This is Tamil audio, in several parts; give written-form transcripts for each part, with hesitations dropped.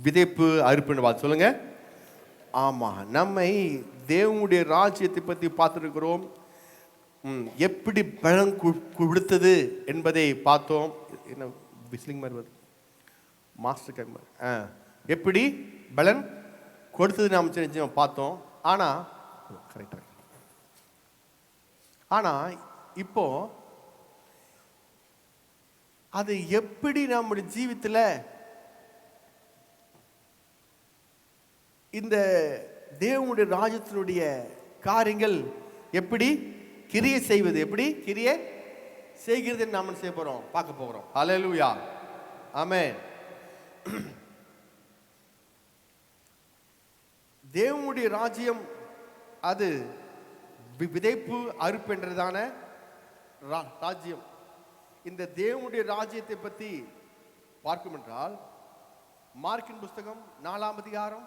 விதைப்பு அறுப்புன்னு பார்த்து சொல்லுங்க. ஆமாம், நம்மை தேவனுடைய ராஜ்யத்தை பற்றி பார்த்துருக்கிறோம். எப்படி பலன் கொடுத்தது என்பதை பார்த்தோம். என்ன விஸ்லிங் மாதிரி வருது, மாஸ்டர் கேட் மாதிரி. எப்படி பலன் கொடுத்தது நாம் செஞ்சோம் பார்த்தோம். ஆனால் கரெக்டாக ஆனால் இப்போ அது எப்படி நம்முடைய ஜீவித்தில் இந்த தேவனுடைய ராஜ்யத்தினுடைய காரியங்கள் எப்படி கிரியை செய்வது, எப்படி கிரியை செய்கிறது நாம செய்ய போறோம், பார்க்க போகிறோம். ஹல்லேலூயா, ஆமென். தேவனுடைய ராஜ்யம் அது விதைப்பு அறுப்பு என்றதான ராஜ்யம். இந்த தேவனுடைய ராஜ்யத்தை பற்றி பார்க்கும் என்றால் மார்க்கின் புஸ்தகம் 4ஆம் அதிகாரம்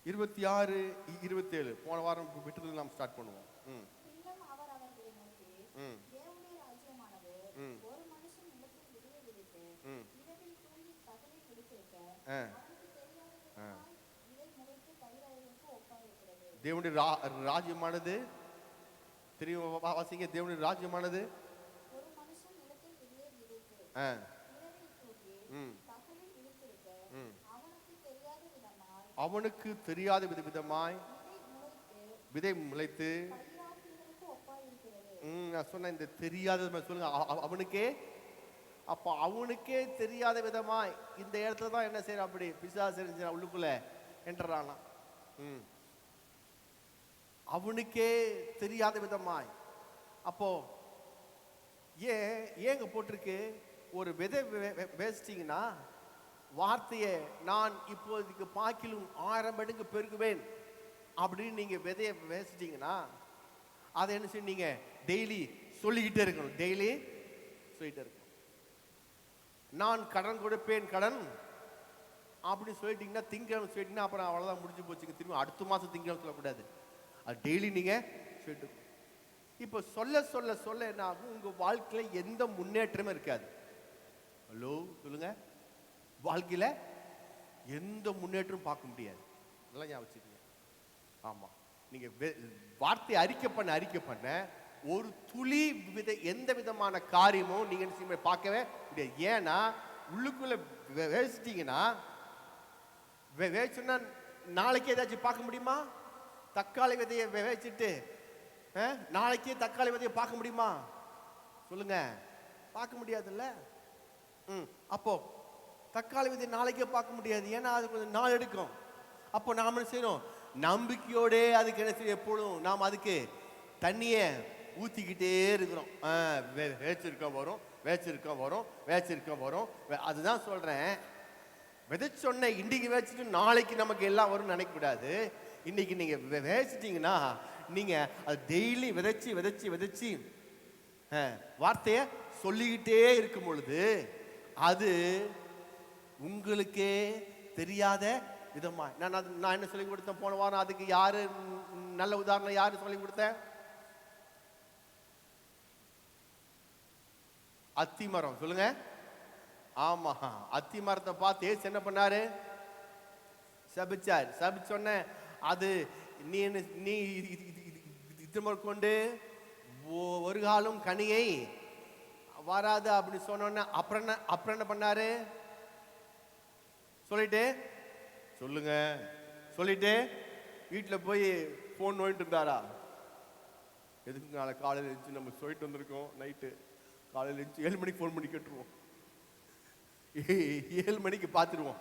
26, 27 போன வாரம் விட்டது நாம் ஸ்டார்ட் பண்ணுவோம். தேவனுடைய ராஜ்யமானது தெரியும், வாசிங்க. தேவனுடைய ராஜ்யமானது அவனுக்கு தெரியாத விதமாய் விதை முளைத்து, நான் சொன்ன இந்த தெரியாத சொல்லுங்க அவனுக்கே. அப்ப அவனுக்கே தெரியாத விதமாய் இந்த இடத்துல தான் என்ன செய்யறான், அப்படி பிசாசு உள்ளுக்குள்ள என்றானா. அவனுக்கே தெரியாத விதமாய். அப்போ ஏங்க போட்டிருக்கு, ஒரு விதை வேஸ்டிங்கன்னா வார்த்தையை நான் இப்போதைக்கு பாக்கிலும் 1000 மடங்கு பெருகுவேன் அப்படின்னு நீங்க விதையை வேஸ்டிங்கன்னா அதை என்ன செய்ய, டெய்லி சொல்லிக்கிட்டே இருக்கணும். டெய்லி சொல்லிட்டே இருக்கணும். நான் கடன் கொடுப்பேன் கடன் அப்படின்னு சொல்லிட்டீங்கன்னா, திங்கக்கிழமை சொல்லிட்டீங்கன்னா அப்புறம் அவ்வளோதான், முடிஞ்சு போச்சுங்க. திரும்ப அடுத்த மாதம் திங்கக்கிழமை சொல்லக்கூடாது. அது டெய்லி நீங்க சொல்லிட்டு. இப்போ சொல்ல சொல்ல சொல்ல என்ன ஆகும், உங்க வாழ்க்கையில எந்த முன்னேற்றமும் இருக்காது. ஹலோ சொல்லுங்க, வாழ்க்கையில எந்த முன்னேற்றமும் பார்க்க முடியாது. நல்லா ஞாபகம் வச்சுக்கோங்க. ஆமா, நீங்க வார்த்தை அறிக்கை பண்ண ஒரு துளி எந்த விதமான காரியமும் நீங்க பார்க்கவே முடியாது. ஏன்னா உள்ளுக்குள்ள வேசிட்டீங்கன்னா, வேச்சுன்னா நாளைக்கு ஏதாச்சும் பார்க்க முடியுமா? தக்காளி விதையை வேச்சிட்டு நாளைக்கே தக்காளி விதையை பார்க்க முடியுமா? சொல்லுங்க, பார்க்க முடியாதுல்ல. அப்போ தக்காளி விதை நாளைக்கே பார்க்க முடியாது, ஏன்னா அது கொஞ்சம் நாள் எடுக்கும். அப்போ நாம என்ன செய்யணும், நம்பிக்கையோட அதுக்கு என்ன செய்ய, எப்பொழுதும் நாம் அதுக்கு தண்ணியை ஊற்றிக்கிட்டே இருக்கிறோம். வேச்சிருக்கோம் வரும், வேச்சிருக்கோம் வரும், வேச்சிருக்கோம் வரும். அதுதான் சொல்றேன், விதைச்சொன்ன இன்னைக்கு வேச்சிட்டு நாளைக்கு நமக்கு எல்லாம் வரும்னு நினைக்கக்கூடாது. இன்னைக்கு நீங்க வேச்சிட்டீங்கன்னா, நீங்க அது டெய்லி விதைச்சி விதைச்சி விதைச்சி வார்த்தைய சொல்லிக்கிட்டே இருக்கும் பொழுது அது உங்களுக்கே தெரியாத விதமா. நான் என்ன சொல்லி கொடுத்தேன் போன வாரம்? அதுக்கு யாரு நல்ல உதாரணம், யாரு சொல்லி கொடுத்தேன்? அத்தி மரம். சொல்லுங்க. ஆமா, அத்தி மரத்தை பார்த்து ஏசு என்ன பண்ணாரு? சபிச்சார். சபிச்சொன்ன அது நீ கொண்டு ஒரு காலம் கனியை வராது அப்படி சொன்ன. அப்புறம் என்ன பண்ணாரு? சொல்லிட்டு சொல்லுங்க, சொல்லிட்டு வீட்டில் போய் போன் நோயிட்டு இருந்தாரா? எதுக்கு நாளை காலையில் எழுந்துச்சு நம்ம சொல்லிட்டு வந்திருக்கோம், நைட்டு காலையில் எழுந்துச்சு 7 மணிக்கு ஃபோன் பண்ணி கேட்டுருவோம், 7 மணிக்கு பார்த்துருவோம்.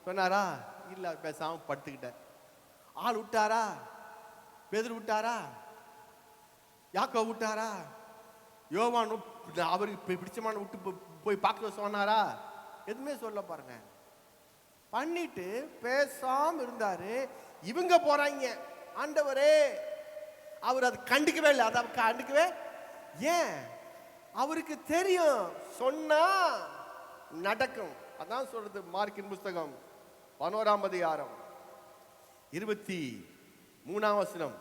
சொன்னாரா? இல்லை, பேசாம படுத்துக்கிட்டேன். ஆள் விட்டாரா? பேதுரு விட்டாரா? யாக்கோ விட்டாரா? யோவான் அவருக்கு பிடிச்சமான விட்டு போய் பார்க்க சொன்னாரா? எதுவுமே சொல்ல பாருங்க. பண்ணிட்டு பேசாம இருந்தாரு. இவங்க போறாங்க, ஆண்டவரே அவர் அதை கண்டுக்கவே இல்லை. அதை கண்டுக்கவே ஏன்? அவருக்கு தெரியும், சொன்னா நடக்கும். அதான் சொல்றது மார்க்கின் புஸ்தகம் 11ஆம் அதிகாரம் 23ஆம் வசனம்.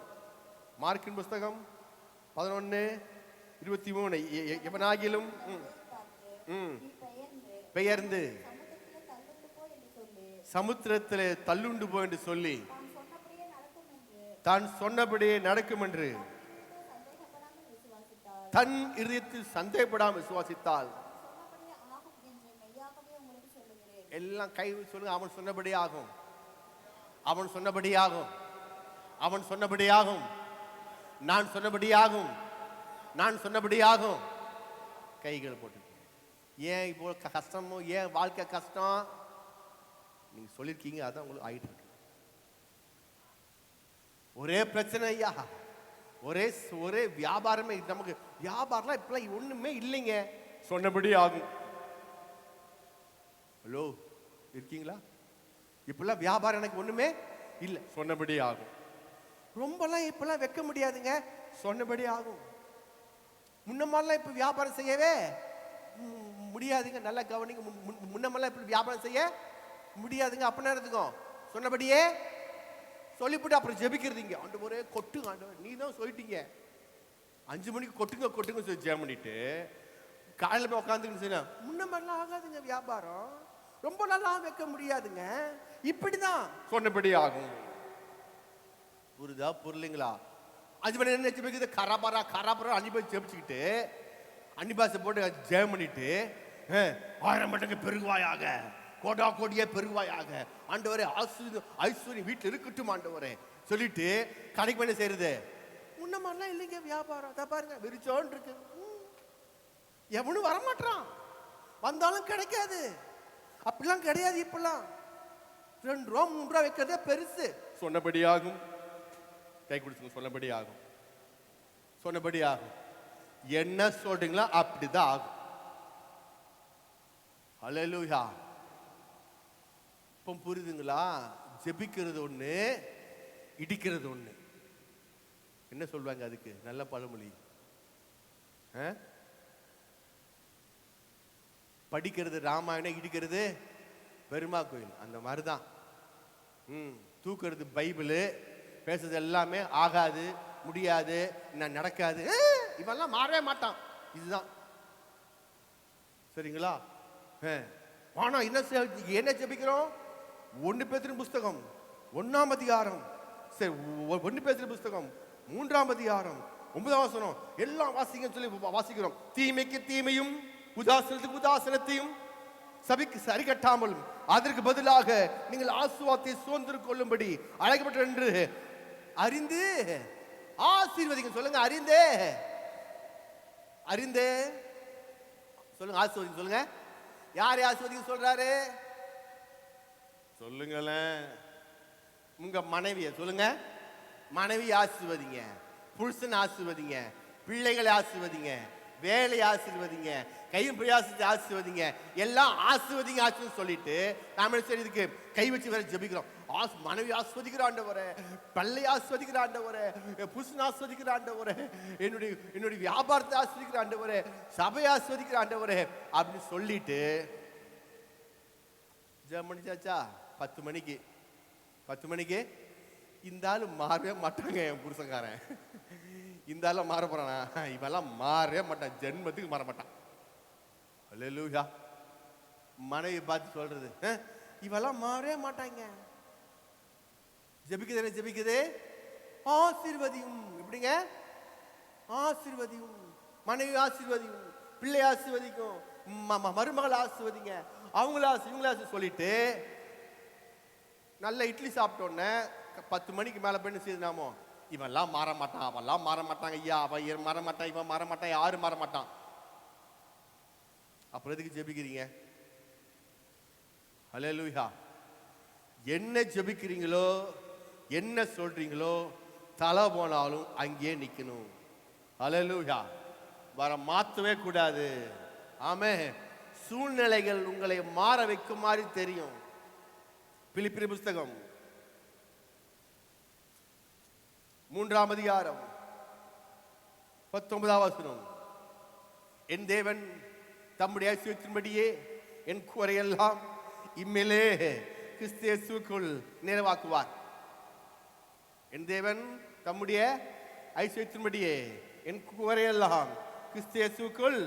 மார்க்கின் புஸ்தகம் 11:23. எவனாகிலும் பெயர்ந்து சமுத்திரத்திலே தள்ளுண்டு போ என்று சொல்லி தான் சொன்னபடியே நடக்கும் என்று தான் சொன்னபடியே நடக்கும் என்று சந்தேகப்படாமல் விசுவாசித்தார். தன் இதயத்தில் சந்தேகப்படாமல் விசுவாசித்தால் சொன்னபடியே ஆகும் என்று மெய்யாகவே உங்களுக்கு சொல்லுகிறேன். எல்லாம் கை சொல்லுங்க. அவன் சொன்னபடி ஆகும். அவன் சொன்னபடி ஆகும். அவன் சொன்னபடி ஆகும். நான் சொன்னபடி ஆகும். நான் சொன்னபடி ஆகும். கைகள் போட்டு ஏன் இப்போ கஷ்டமோ, ஏன் வாழ்க்கை கஷ்டம் நீங்க சொல்லிருக்கீங்க, அதான் உங்களுக்கு ஆயிட்டு இருக்கு. ஒரே பிரச்சனை ஐயா, ஒரே ஒரே வியாபாரமே. நமக்கு வியாபாரம்லாம் இப்பெல்லாம் ஒண்ணுமே இல்லைங்க. சொன்னபடி ஆகும். ஹலோ, இருக்கீங்களா? இப்பெல்லாம் வியாபாரம் எனக்கு ஒண்ணுமே இல்லை, சொன்னபடி ஆகும். ரொம்பலாம் இப்பெல்லாம் வைக்க முடியாதுங்க, சொன்னபடி ஆகும். முன்னமெல்லாம் இப்ப வியாபாரம் செய்யவே முடியாதுங்க. நல்லா கவனிங்க. முன்னமெல்லாம் இப்ப வியாபாரம் செய்ய முடியாதுங்க. அப்படின்னா இருக்கும் சொன்னபடியே சொல்லிவிட்டு அப்புறம் ஜெபிக்கிறதுங்க. ஆண்டவரே கொட்டுங்க, ஆண்டவர் நீ தான் சொல்லிட்டீங்க 5 மணிக்கு கொட்டுங்க கொட்டுங்க சொல்லி ஜெபம் பண்ணிட்டு காலையில் போய் உட்காந்துன்னு சொன்னா முன்னமெல்லாம் ஆகாதுங்க. வியாபாரம் ரொம்ப நல்லா வைக்க முடியாதுங்க. இப்படிதான் சொன்னபடி ஆகும். புரிதா புரியலைங்களா? 5 மணி நேரம் ஜெபிக்கிறது கராபரா கராபரா 5 பேர் ஜெபிச்சுக்கிட்டு அன்னிபாசை போட்டு ஜெபம் பண்ணிட்டு 1000 மடங்கு பெருகுவாயாக, கோடா கோடியே பெருகுவாயாக, ஆண்டவரே ஐஸ்வர்யம் வீட்டில் இருக்கட்டும் ஆண்டவரே சொல்லிட்டு கடைக்கு என்ன செய்யறது? முன்ன மாதிரிலாம் இல்லைங்க வியாபாரம். அதை பாருங்க விரிச்சோன்னு இருக்கு. எவனும் வரமாட்டான், வந்தாலும் கிடைக்காது. அப்படிலாம் கிடையாது. இப்பெல்லாம் 2 ரூபா 3 ரூபா வைக்கிறதே பெருசு. சொன்னபடி ஆகும். கை கொடுத்துங்க. சொன்னபடி ஆகும். சொன்னபடி ஆகும். என்ன சொல்றீங்களா அப்படிதான் ஆகும். ஹல்லேலூயா. இப்போ புரியுதுங்களா? ஜெபிக்கிறது ஒண்ணு, இடிக்கிறது ஒண்ணு. என்ன சொல்வாங்க அதுக்கு? நல்ல பழமொழி. படிக்கிறது ராமாயணம், இடிக்கிறது பெருமா கோயில். அந்த மாதிரிதான். தூக்குறது பைபிள், பேசுறது எல்லாமே ஆகாது, முடியாது, நான் நடக்காது, இவெல்லாம் மாறவே மாட்டான். இதுதான் சரிங்களா? ஆனா என்ன ஜெபிக்கிறோம்? 1 பேதுரு புஸ்தகம் 1ஆம் அதிகாரம், சரி 1 பேதுரு புஸ்தகம் 3ஆம் அதிகாரம் 9ஆம் வசனம் எல்லாம் வாசிங்க சொல்லி வாசிக்கிறோம். தீமைக்கு தீமையும் உதாசனத்துக்கு உதாசனத்தையும் சபைக்கு சரி கட்டாமலும் அதற்கு பதிலாக நீங்கள் ஆசீர்வாதத்தை சுதந்திரம் கொள்ளும்படி அழைக்கப்பட்ட என்று அறிந்து ஆசீர்வதிங்க. சொல்லுங்க, அறிந்தே அறிந்தே சொல்லுங்க. ஆசீர்வதிங்க சொல்லுங்க. யாரை ஆசீர்வதிங்க சொல்றாரு? சொல்லுங்களேன். உங்க மனைவிய சொல்லுங்க. மனைவி ஆசீர்வதிங்க, புருஷன் ஆசீர்வதிங்க, பிள்ளைகளை ஆசீர்வதிங்க, வேலை ஆசீர்வதிங்க, கையும் பிரயாசத்தை ஆசீர்வதிங்க, எல்லாம் ஆசீர்வதிங்க ஆசீர்வதிங்க சொல்லிட்டு நாம சரி இதுக்கு கை வச்சு வேற ஜெபிக்கிறோம். மனைவி ஆஸ்வதிக்கிற ஆண்டவரே, பள்ளி ஆஸ்வதிக்கிற ஆண்டவரே, புருஷன் ஆஸ்வதிக்கிற ஆண்டவரே, என்னுடைய வியாபாரத்தை ஆஸ்வதிக்கிற ஆண்டவரே, சபையை ஆஸ்வதிக்கிற ஆண்டவரே அப்படின்னு சொல்லிட்டு ஜெபம் பண்ணிச்சாச்சா? 10 மணிக்கு இந்த ஆளு மாறவே மாட்டாங்க. என் புருஷங்காரன் இந்த ஆள மாற போறானா? இவெல்லாம் மாறவே மாட்டான், ஜென்மத்துக்கு மாற மாட்டான். அல்லேலூயா. மனைவி பார்த்து சொல்றது, இவெல்லாம் மாறவே மாட்டாங்க. ஜெபிக்குது, ஜெபிக்குது ஆசீர்வதியும். எப்படிங்க? ஆசீர்வதியும். மனைவி ஆசீர்வதியும், பிள்ளை ஆசீர்வதிக்கும், மருமகள் ஆசீர்வதிங்க, அவங்கள இவங்கள சொல்லிட்டு நல்ல இட்லி சாப்பிட்டோன்னே 10 மணிக்கு மேல போய் செய்யணுமோ, இவெல்லாம் மாற மாட்டான், அவெல்லாம் மாற மாட்டாங்க ஐயா, அவன் மாற மாட்டான், இவன் மாற மாட்டான், யாரும் மாற மாட்டான். அப்புறம் எதுக்கு ஜெபிக்கிறீங்க? அல்லேலூயா. என்ன ஜெபிக்கிறீங்களோ, என்ன சொல்றீங்களோ, தலை போனாலும் அங்கேயே நிக்கணும். அல்லேலூயா. வர மாத்தவே கூடாது. ஆமென். சூழ்நிலைகள் உங்களை மாற வைக்கும் மாதிரி தெரியும். பிலிப்பியர் புஸ்தகம் 3ஆம் அதிகாரம் 19ஆம் வசனம். என் தேவன் தம்முடைய ஐஸ்வர்யத்தின்படியே என் குறையெல்லாம் இம்மையிலே கிறிஸ்து இயேசுவுக்குள் நிறைவாக்குவார். என் தேவன் தம்முடைய ஐஸ்வர்யத்தின்படியே என் குறையெல்லாம் கிறிஸ்து இயேசுவுக்குள்,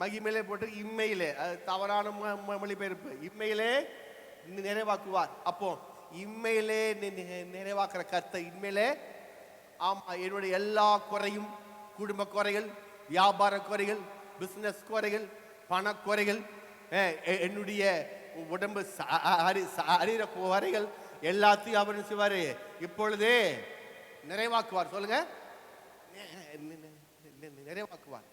மகிமையிலே போட்டு இம்மையிலே, அது தவறான மொழிபெயர்ப்பு, இம்மையிலே நிறைவாக்குவார். அப்போ இம்மையிலே நிறைவாக்குற கர்த்தர் இன்மையிலே ஆமா என்னுடைய எல்லா குறையும், குடும்ப குறைகள், வியாபார குறைகள், பிசினஸ் குறைகள், பண குறைகள், என்னுடைய உடம்பு சரீர குறைகள் எல்லாத்தையும் அவர் செய்வாரு இப்பொழுதே நிறைவாக்குவார். சொல்லுங்க, நிறைவாக்குவார்,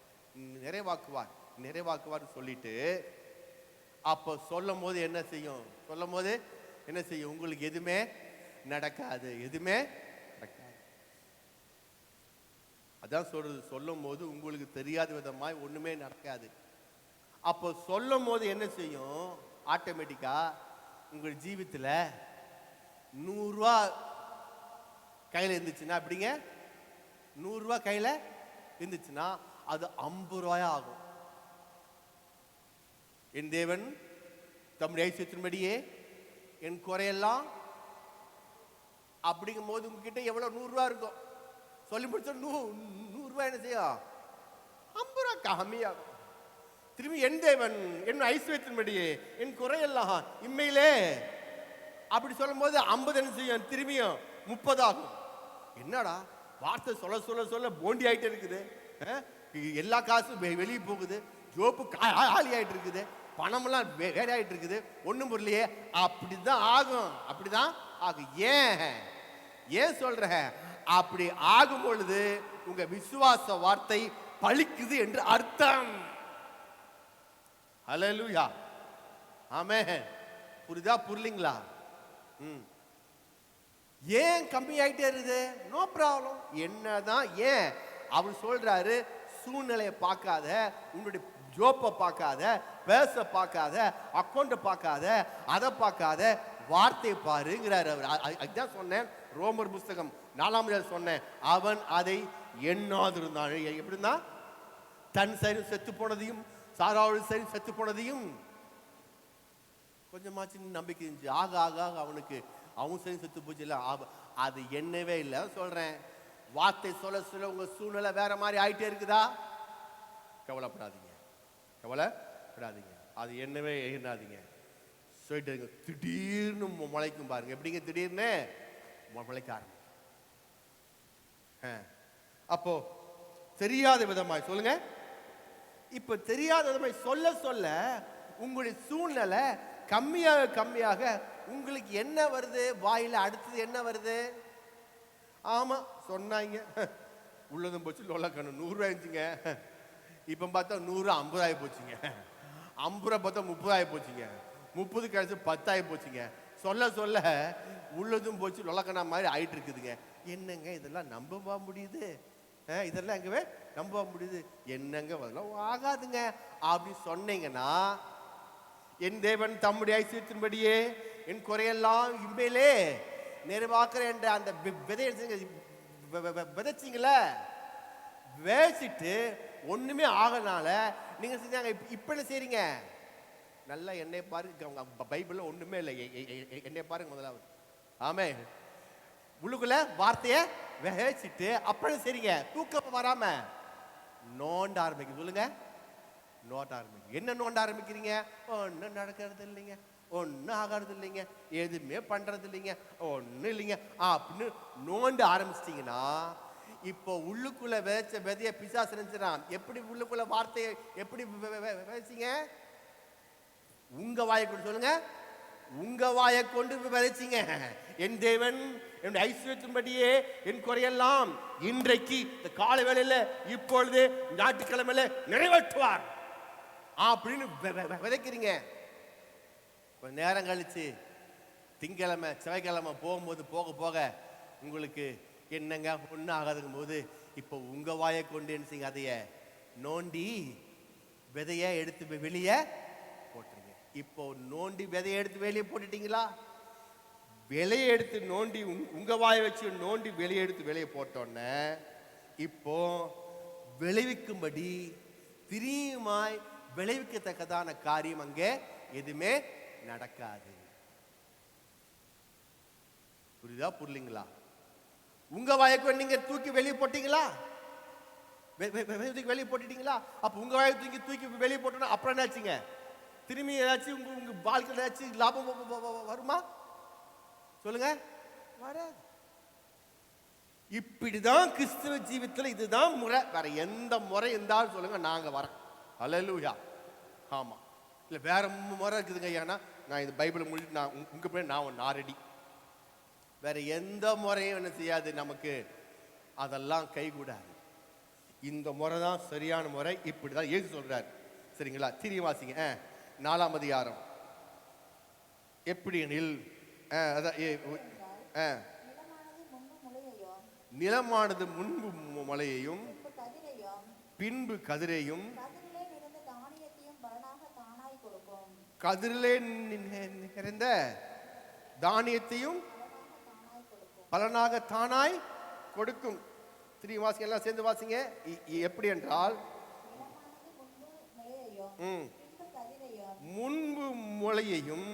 நிறைவாக்குவார், நிறைவாக்குவார் சொல்லிட்டு அப்ப சொல்லும் போது என்ன செய்யும்? சொல்லும் போது என்ன செய்யும்? உங்களுக்கு எதுவுமே நடக்காது, எதுவுமே நடக்காது. அதான் சொல்றது, சொல்லும் போது உங்களுக்கு தெரியாத விதமாய் ஒண்ணுமே நடக்காது. அப்போ சொல்லும் போது என்ன செய்யும்? ஆட்டோமேட்டிக்கா உங்கள் ஜீவித்துல 100 ரூபா கையில இருந்துச்சுன்னா, அப்படிங்க 100 ரூபா கையில இருந்துச்சுன்னா அது 50 ரூபாயா ஆகும். என் தேவன் தம்முடைய ஐஸ்வர்யத்தின்படியே என் குறையெல்லாம் அப்படிங்கும் போது உங்ககிட்ட எவ்வளவு 100 ரூபா இருக்கும்? சொல்லி முடிச்ச 100 ரூபாய் என்ன செய்யும்? 50 ரூபா கம்மியாகும். திரும்பி என் தேவன் என் ஐஸ்வர்யத்தின்படியே என் குறையெல்லாம் இம்மையிலே அப்படி சொல்லும் போது 50 என்ன செய்யும்? திரும்பியும் 30 ஆகும். என்னடா வார்த்தை சொல்ல சொல்ல சொல்ல போண்டி ஆயிட்டே இருக்குது, எல்லா காசும் வெளியே போகுது, ஜோப்பு காலி ஆயிட்டு இருக்குது, பணமெல்லாம் வேற ஆயிட்டு இருக்குது, ஒண்ணும் புரியலையே. அப்படிதான் ஆகும், அப்படிதான் ஆகும். ஏன் சொல்ற? அப்படி ஆகும் பொழுது உங்க விசுவாச வார்த்தை பலிக்குது என்று அர்த்தம். ஹல்லேலூயா, ஆமென். புரியுதா புரியலீங்களா? ஏன் கம்மி ஆயிட்டே இருக்குது? No problem. என்னதான் ஏன் அவர் சொல்றாரு? சூழ்நிலையை பார்க்காத, உன்னுடைய ஜோப்பை பார்க்காத, பேச பார்க்காத, அக்கௌண்ட்டை பார்க்காத, அதை பார்க்காத, வார்த்தையை பாருங்கிறார் அவர். அதுதான் சொன்னேன், ரோமர் புஸ்தகம் 4 சொன்னேன், அவன் அதை எண்ணாதிருந்தான். எப்படின்னா தன் சரீரம் செத்து போனதையும் சாராவுடைய சரீரம் செத்து போனதையும் கொஞ்சமாச்சு நம்பிக்கை இருந்துச்சு. ஆக ஆக ஆக அவனுக்கு அவன் சரி செத்து போச்சு இல்லை, அது என்னவே இல்லை. சொல்றேன், வார்த்தை சொல்ல சொல்ல உங்க சூழ்நிலை வேற மாதிரி ஆயிட்டே இருக்குதா? கவலைப்படாதீங்க, கவலைப்படாதீங்க, அது என்னவே எண்ணாதீங்க. சொல்லிட்டு திடீர்னு முளைக்கும் பாருங்க. எப்படிங்க திடீர்னு முளைக்க ஆரம்பிக்கும்? அப்போ தெரியாத விதமாய் சொல்லுங்க. இப்ப தெரியாத விதமாய் சொல்ல சொல்ல உங்களுடைய சூழ்நிலை கம்மியாக கம்மியாக உங்களுக்கு என்ன வருது? வாயில அடுத்தது என்ன வருது? ஆமா சொன்னாங்க, உள்ளதும் போச்சு லொல்லக்கணும். 100 ரூபாய் இருந்துச்சுங்க, இப்ப பார்த்தா 100 50 ஆகி போச்சுங்க. 50 ரூபாய் பார்த்தா 30 ஆகி போச்சுங்க. 30 கழிச்சு 10 ஆகி போச்சுங்க. சொல்ல சொல்ல உள்ளதும் போச்சு லொல்லக்கணா மாதிரி ஆயிட்டு இருக்குதுங்க. என்னங்க இதெல்லாம் நம்பவா முடியுது? இதெல்லாம் எங்கவே நம்ப முடியுது? என்னங்க அதெல்லாம் ஆகாதுங்க அப்படி சொன்னீங்கன்னா, என் தேவன் தம்முடைய ஐஸ்வர்யத்தின்படியே என் குறையெல்லாம் இம்பையிலே நிறைவாக்குற என்ற அந்த விதைச்சிங்கள வேசிட்டு ஒண்ணுமே ஆகனால நீங்க செஞ்சாங்க. இப்ப என்ன செய்றீங்க? நல்லா என்னை பாருங்க, பைபிள்ல ஒண்ணுமே இல்லை, என்னை பாருங்க முதலாவது. ஆமே, உள்ளுக்குள்ள வார்த்தைய வேசிட்டு அப்புறம் சரிங்க தூக்கம் வராம நோண்ட ஆரம்பிக்க. சொல்லுங்க, நோண்ட ஆரம்பிக்க. என்ன நோண்ட ஆரம்பிக்கிறீங்க? ஒன்னும் நடக்கிறது இல்லைங்க, ஒன்னும் ஆகிறது இல்லைங்க, எதுவுமே பண்றது இல்லைங்க, ஒன்னும் இல்லைங்க அப்படின்னு நோண்ட ஆரம்பிச்சிட்டீங்கன்னா, இப்போ உள்ளுக்குள்ள விதைச்ச விதைய பிசாசு நினைச்சிடான். எப்படி உள்ளுக்குள்ள வார்த்தையை எப்படி விதைச்சிங்க? உங்க வாயை கொண்டு சொல்லுங்க, உங்க வாயை கொண்டு விதைச்சிங்க. என் தேவன் என் ஐஸ்வர்யத்தின்படியே என் குறையெல்லாம் இன்றைக்கு இந்த காலை வேளையில இப்பொழுது ஞாயிற்றுக்கிழமையில நிறைவேற்றுவார் அப்படின்னு விதைக்கிறீங்க. கொஞ்ச நேரம் கழிச்சு திங்கிழமை செவ்வாய்க்கிழமை போகும்போது போக போக உங்களுக்கு என்னங்க ஒன்றும் ஆகாதுங்கும் போது இப்போ உங்க வாயை கொண்டு என்ன செய்யுங்க? அதைய நோண்டி விதைய எடுத்து வெளியே போட்டுருங்க. இப்போ நோண்டி விதையை எடுத்து வெளியே போட்டுட்டீங்களா? வெளியே எடுத்து நோண்டி உங்க வாயை வச்சு நோண்டி வெளியே எடுத்து வெளியே போட்டோன்னே இப்போ விளைவிக்கும்படி திரியுமாய் விளைவிக்கத்தக்கதான காரியம் அங்கே எதுவுமே நடக்காது. புரியுதா புரியலீங்களா? உங்க வாய்க்கு நீங்க தூக்கி வெளியே போட்டீங்களா? வெளியே போட்டுட்டீங்களா? அப்ப உங்க வாயை தூக்கி வெளியே போட்டோம்னா அப்புறம் என்னாச்சுங்க? திரும்பி ஏதாச்சும் உங்க வாழ்க்கையில் ஏதாச்சும் லாபம் வருமா? சொல்லுங்க, வராது. இப்படிதான் கிறிஸ்துவ ஜீவிதத்தில் இதுதான் முறை. வேற எந்த முறை இருந்தாலும் சொல்லுங்க, நாங்க வரோம். அல்லேலூயா. ஆமா, இல்ல வேற முறை இருக்குதுங்க. ஏன்னா நான் இந்த பைபிளை முடிச்சு நான் உங்க பிள்ளை நான் ரெடி. வேற எந்த முறையும் என்ன செய்யாது நமக்கு, அதெல்லாம் கைகூடாது. இந்த முறை தான் சரியான முறை. இப்படிதான் இயேசு சொல்றாரு. சரிங்களா? திரும்பி வாசிங்க 4ஆம் அதிகாரம். எப்படி எனில் நிலமானது முன்பு மலையையும் பின்பு கதிரையும் கதிரிலே நிறைந்த தானியத்தையும் பலனாக தானாய் கொடுக்கும். திரும்பி வாசிங்க, எல்லாம் சேர்ந்து வாசிங்க. எப்படி என்றால் முன்பு முளையையும்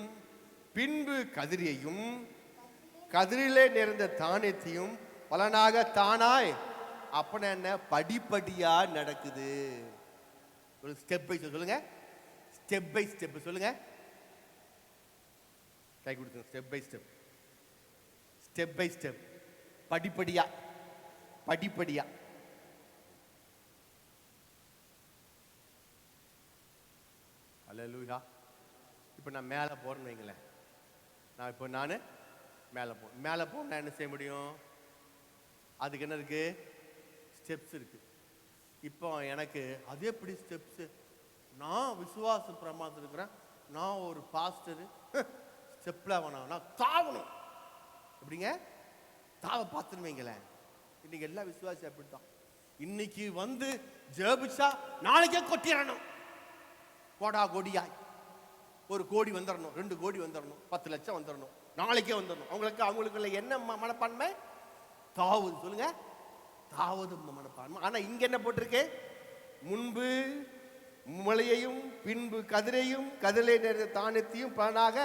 பின்பு கதிரையும் கதிரிலே நிறைந்த தானியத்தையும் பலனாக தானாய். அப்படின்னா என்ன? படிப்படியா நடக்குது. ஒரு ஸ்டெப் பை சொல்லுங்க, ஸ்டெப் பை ஸ்டெப் சொல்லுங்க. கை கொடுத்துங்க. Step by step, step by step, படிப்படியா படிப்படியா. அல்லேலூயா. இப்போ நான் மேலே போறேன்னு வைங்களேன். நான் மேலே போனால் என்ன செய்ய முடியும்? அதுக்கு என்ன இருக்கு? ஸ்டெப்ஸ் இருக்கு. இப்போ எனக்கு அது எப்படி ஸ்டெப்ஸ்? நான் விசுவாச பிரமாதம் இருக்கிறேன், நான் ஒரு பாஸ்டரு, ஸ்டெப்ல வேணாம், நான் தாவணும். எப்படிங்க தாவ பார்த்துன்னு வைங்களேன். இன்னைக்கு எல்லா விசுவாசி அப்படித்தான். இன்னைக்கு வந்து ஜெபிச்சா நாளைக்கே கொட்டிடணும். கோடா கோடியாய் 1 கோடி வந்துடணும், 2 கோடி வந்துடணும், 10 லட்சம் வந்துடணும், நாளைக்கே வந்துடணும். அவங்களுக்குள்ள என்ன மனப்பான்மை? தாவுது. சொல்லுங்க, தாவுது மனப்பான்மை. ஆனா இங்க என்ன போட்டிருக்கு? முன்பு முளையையும் பின்பு கதிரையும் கதிரை நிறைந்த தானியத்தையும் பலனாக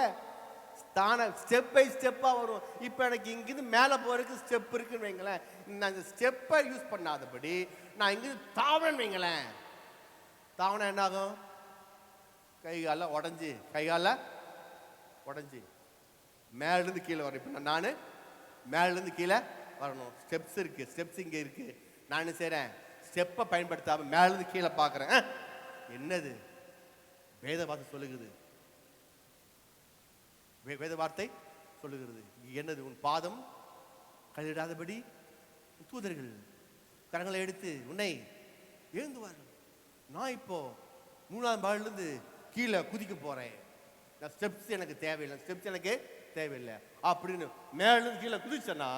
ஸ்டெப் பை ஸ்டெப்பா வரும். இப்ப எனக்கு இங்கிருந்து மேலே போறதுக்கு ஸ்டெப் இருக்குன்னு வைங்களேன். நான் இந்த ஸ்டெப்பை யூஸ் பண்ணாதபடி நான் இங்கிருந்து தாவணம் வைங்களேன். தாவணம் என்ன ஆகும்? கைகால உடஞ்சி மேலிருந்து கீழே வரணும். இப்போ நான் மேலிருந்து கீழே வரணும். ஸ்டெப்ஸ் இருக்கு, ஸ்டெப்ஸ் இங்கே இருக்கு. நான் என்ன செய்கிறேன்? ஸ்டெப்பை பயன்படுத்தாம மேலிருந்து கீழே பார்க்குறேன். என்னது? வேத வார்த்தை சொல்லுகிறது. வேத வார்த்தை சொல்லுகிறது என்னது? உன் பாதம் கழிடாதபடி தூதர்கள் கரங்களை எடுத்து உன்னை எழுந்துவார்கள். நான் இப்போ 3ஆம் மாடிலிருந்து கீழே குதிக்க போறேன். நான் ஸ்டெப்ஸ் எனக்கு தேவையில்லை, ஸ்டெப்ஸ் எனக்கு தேவையில்லை அப்படின்னு மேலிருந்து கீழே குதிச்சேன்னா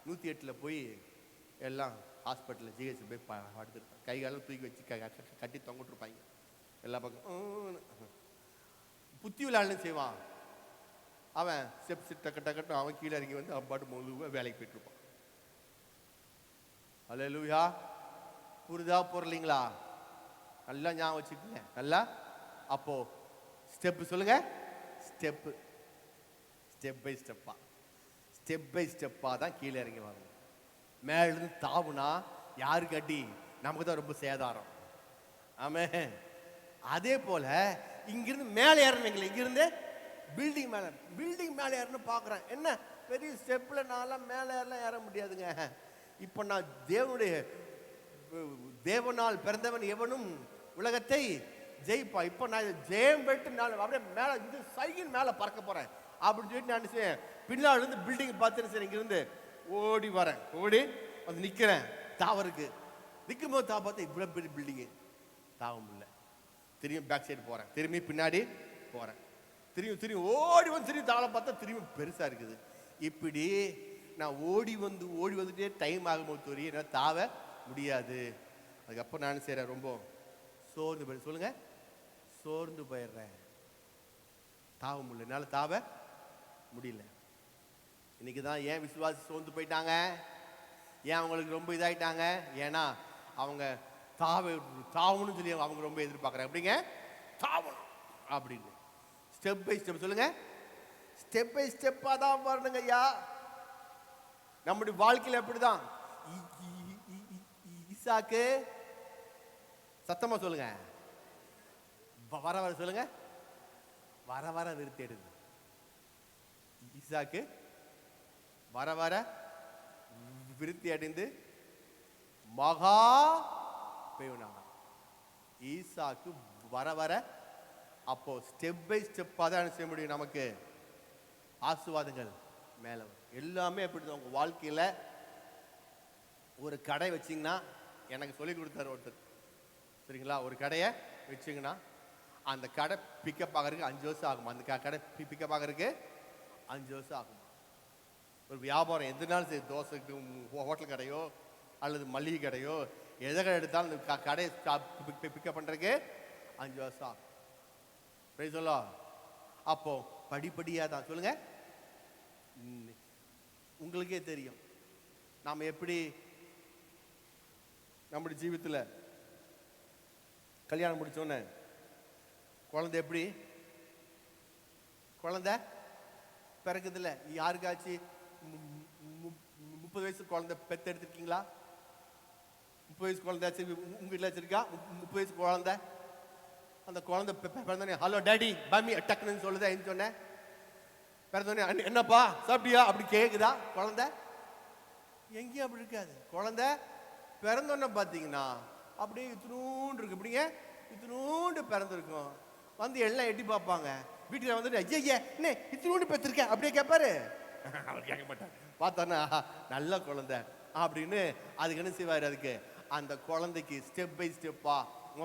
108 போய் எல்லாம் ஹாஸ்பிட்டலில் ஜிஹெச் போய் படுத்துருப்பாங்க. கைகாலம் தூக்கி வச்சு கட்டி தொங்கிட்டுருப்பாங்க எல்லா பக்கம். புத்தி விளையாடலும் செய்வான் அவன். ஸ்டெப்ஸ் டக்கு அவன் கீழே இறங்கி வந்து அவன் பாட்டு முழுவ வேலைக்கு போயிட்டு இருப்பான். அல்லேலூயா. புரிதா பொருளிங்களா? நல்லா ஞாபகம் வச்சுக்கோங்க. நல்லா அப்போ ஸ்டெப் சொல்லுங்க. ஸ்டெப் பை ஸ்டெப்பா தான் கீழே இறங்கி வரணும். மேலிருந்து தாவுனா யாருக்கு அடி? நமக்கு தான் ரொம்ப சேதாரம். ஆமே. அதே போல இங்கிருந்து மேலே ஏறணுங்களே, இங்கிருந்து பில்டிங் மேலே ஏறணும் பார்க்குறேன். என்ன பெரிய ஸ்டெப்ல நான்லாம் மேலே ஏற முடியாதுங்க. இப்போ நான் தேவனால் பிறந்தவன் எவனும் உலகத்தை ஜெயிப்பா. இப்போ நான் ஜெயம் பெற்று நான் அப்படியே மேலே இந்த சைக்கிள் மேலே பறக்க போறேன் அப்படின்னு சொல்லிட்டு நான் செய்வேன். பின்னாடி இருந்து பில்டிங் பார்த்துன்னு சரி இங்கிருந்து ஓடி வரேன். ஓடி வந்து நிற்கிறேன். தாவருக்கு நிற்கும் போது பார்த்தா இவ்வளோ பெரிய பில்டிங்கு தாவ முடியல. திரும்பி பேக் சைடு போறேன், திரும்பி பின்னாடி போறேன், திரும்பி ஓடி வந்து திரும்பி தாவலை பார்த்தா திரும்பி பெருசா இருக்குது. இப்படி நான் ஓடி வந்துட்டே டைம் ஆகும்போது தோறி என்னால் தாவ முடியாது. அதுக்கப்புறம் நான் செய்கிறேன், ரொம்ப சோர்ந்து போய் சொல்லுங்க, சோர்ந்து போயிடுறேன். தாவ முடியல, என்னால் தாவ முடியல. இன்னைக்கு தான் ஏன் விசுவாசி சோர்ந்து போயிட்டாங்க, ஏன் அவங்களுக்கு ரொம்ப இதாயிட்டாங்க? ஏன்னா அவங்க தாவணும்னு சொல்லி அவங்க ரொம்ப எதிர்பார்க்குறாங்க. எப்படிங்க தாவணும் அப்படின்னு? ஸ்டெப் பை ஸ்டெப் சொல்லுங்க, ஸ்டெப் பை ஸ்டெப்பாக தான் வரணுங்க ஐயா. நம்முடைய வாழ்க்கையில் எப்படிதான் ஈசாக்கு சத்தமா சொல்லுங்க, வர சொல்லுங்க, வர வர விருத்தி அடைந்து. ஈசாக்கு வர வர விருத்தி அடைந்து மகா பெரியவனானான். ஈசாக்கு வர வர, அப்போ ஸ்டெப் பை ஸ்டெப்பா தான் செய்ய முடியும். நமக்கு ஆசீர்வாதங்கள் மேல வரும். எல்லாமே எப்படி உங்க வாழ்க்கையில ஒரு கடை வச்சிங்கன்னா, எனக்கு சொல்லி கொடுத்தாரு ஒருத்தர், சரிங்களா? ஒரு கடையை வச்சிங்கன்னா அந்த கடை பிக்கப் ஆகிறதுக்கு 5 வருஷம் ஆகுமா? அந்த கடை பிக்கப் ஆகிறதுக்கு 5 வருஷம் ஆகுமா? ஒரு வியாபாரம் எதுனாலும் சரி, தோசைக்கு ஹோட்டல் கடையோ அல்லது மளிகை கடையோ எதை கடை எடுத்தாலும் அந்த கடையை பிக்கப் பண்ணுறதுக்கு 5 வருஷம் ஆகும். சொல்ல அப்போ படிப்படியாக தான். சொல்லுங்க, உங்களுக்கே தெரியும் நாம் எப்படி நம்முடைய ஜீவித்தில் கல்யாணம் முடிச்சோன்னே குழந்தை எப்படி குழந்தை பிறக்குதுல்ல. யாருக்காச்சும் 30 வயசு குழந்தை பெற்று எடுத்துருக்கீங்களா? 30 வயசு குழந்தை உங்க வீட்டில் வச்சிருக்கா? 30 வயசு குழந்தை, அந்த குழந்தை பிறந்தோடனே ஹலோ டேடி பம்மி டக்குன்னு சொல்லுதா? என்ன சொன்னேன்? பிறந்தோடனே என்னப்பா சாப்பிட்டியா அப்படி கேட்குதா குழந்தை? எங்கேயும் அப்படி இருக்காது. குழந்தை பிறந்தோன்னே பார்த்தீங்கன்னா அப்படியே இத்தினூண்டு இருக்கு. இப்படிங்க இத்தினூண்டு பிறந்திருக்கும். வந்து எல்லாம் எட்டி பார்ப்பாங்க. வீட்டில் வந்துட்டு ஐயா என்ன இத்தினூண்டு பெற்றிருக்கேன் அப்படியே கேட்பாரு. அவர் கேட்க மாட்டார். பார்த்தானா நல்ல குழந்தை அப்படின்னு அதுக்கு என்ன செய்வார்? அதுக்கு அந்த குழந்தைக்கு ஸ்டெப் பை ஸ்டெப்பா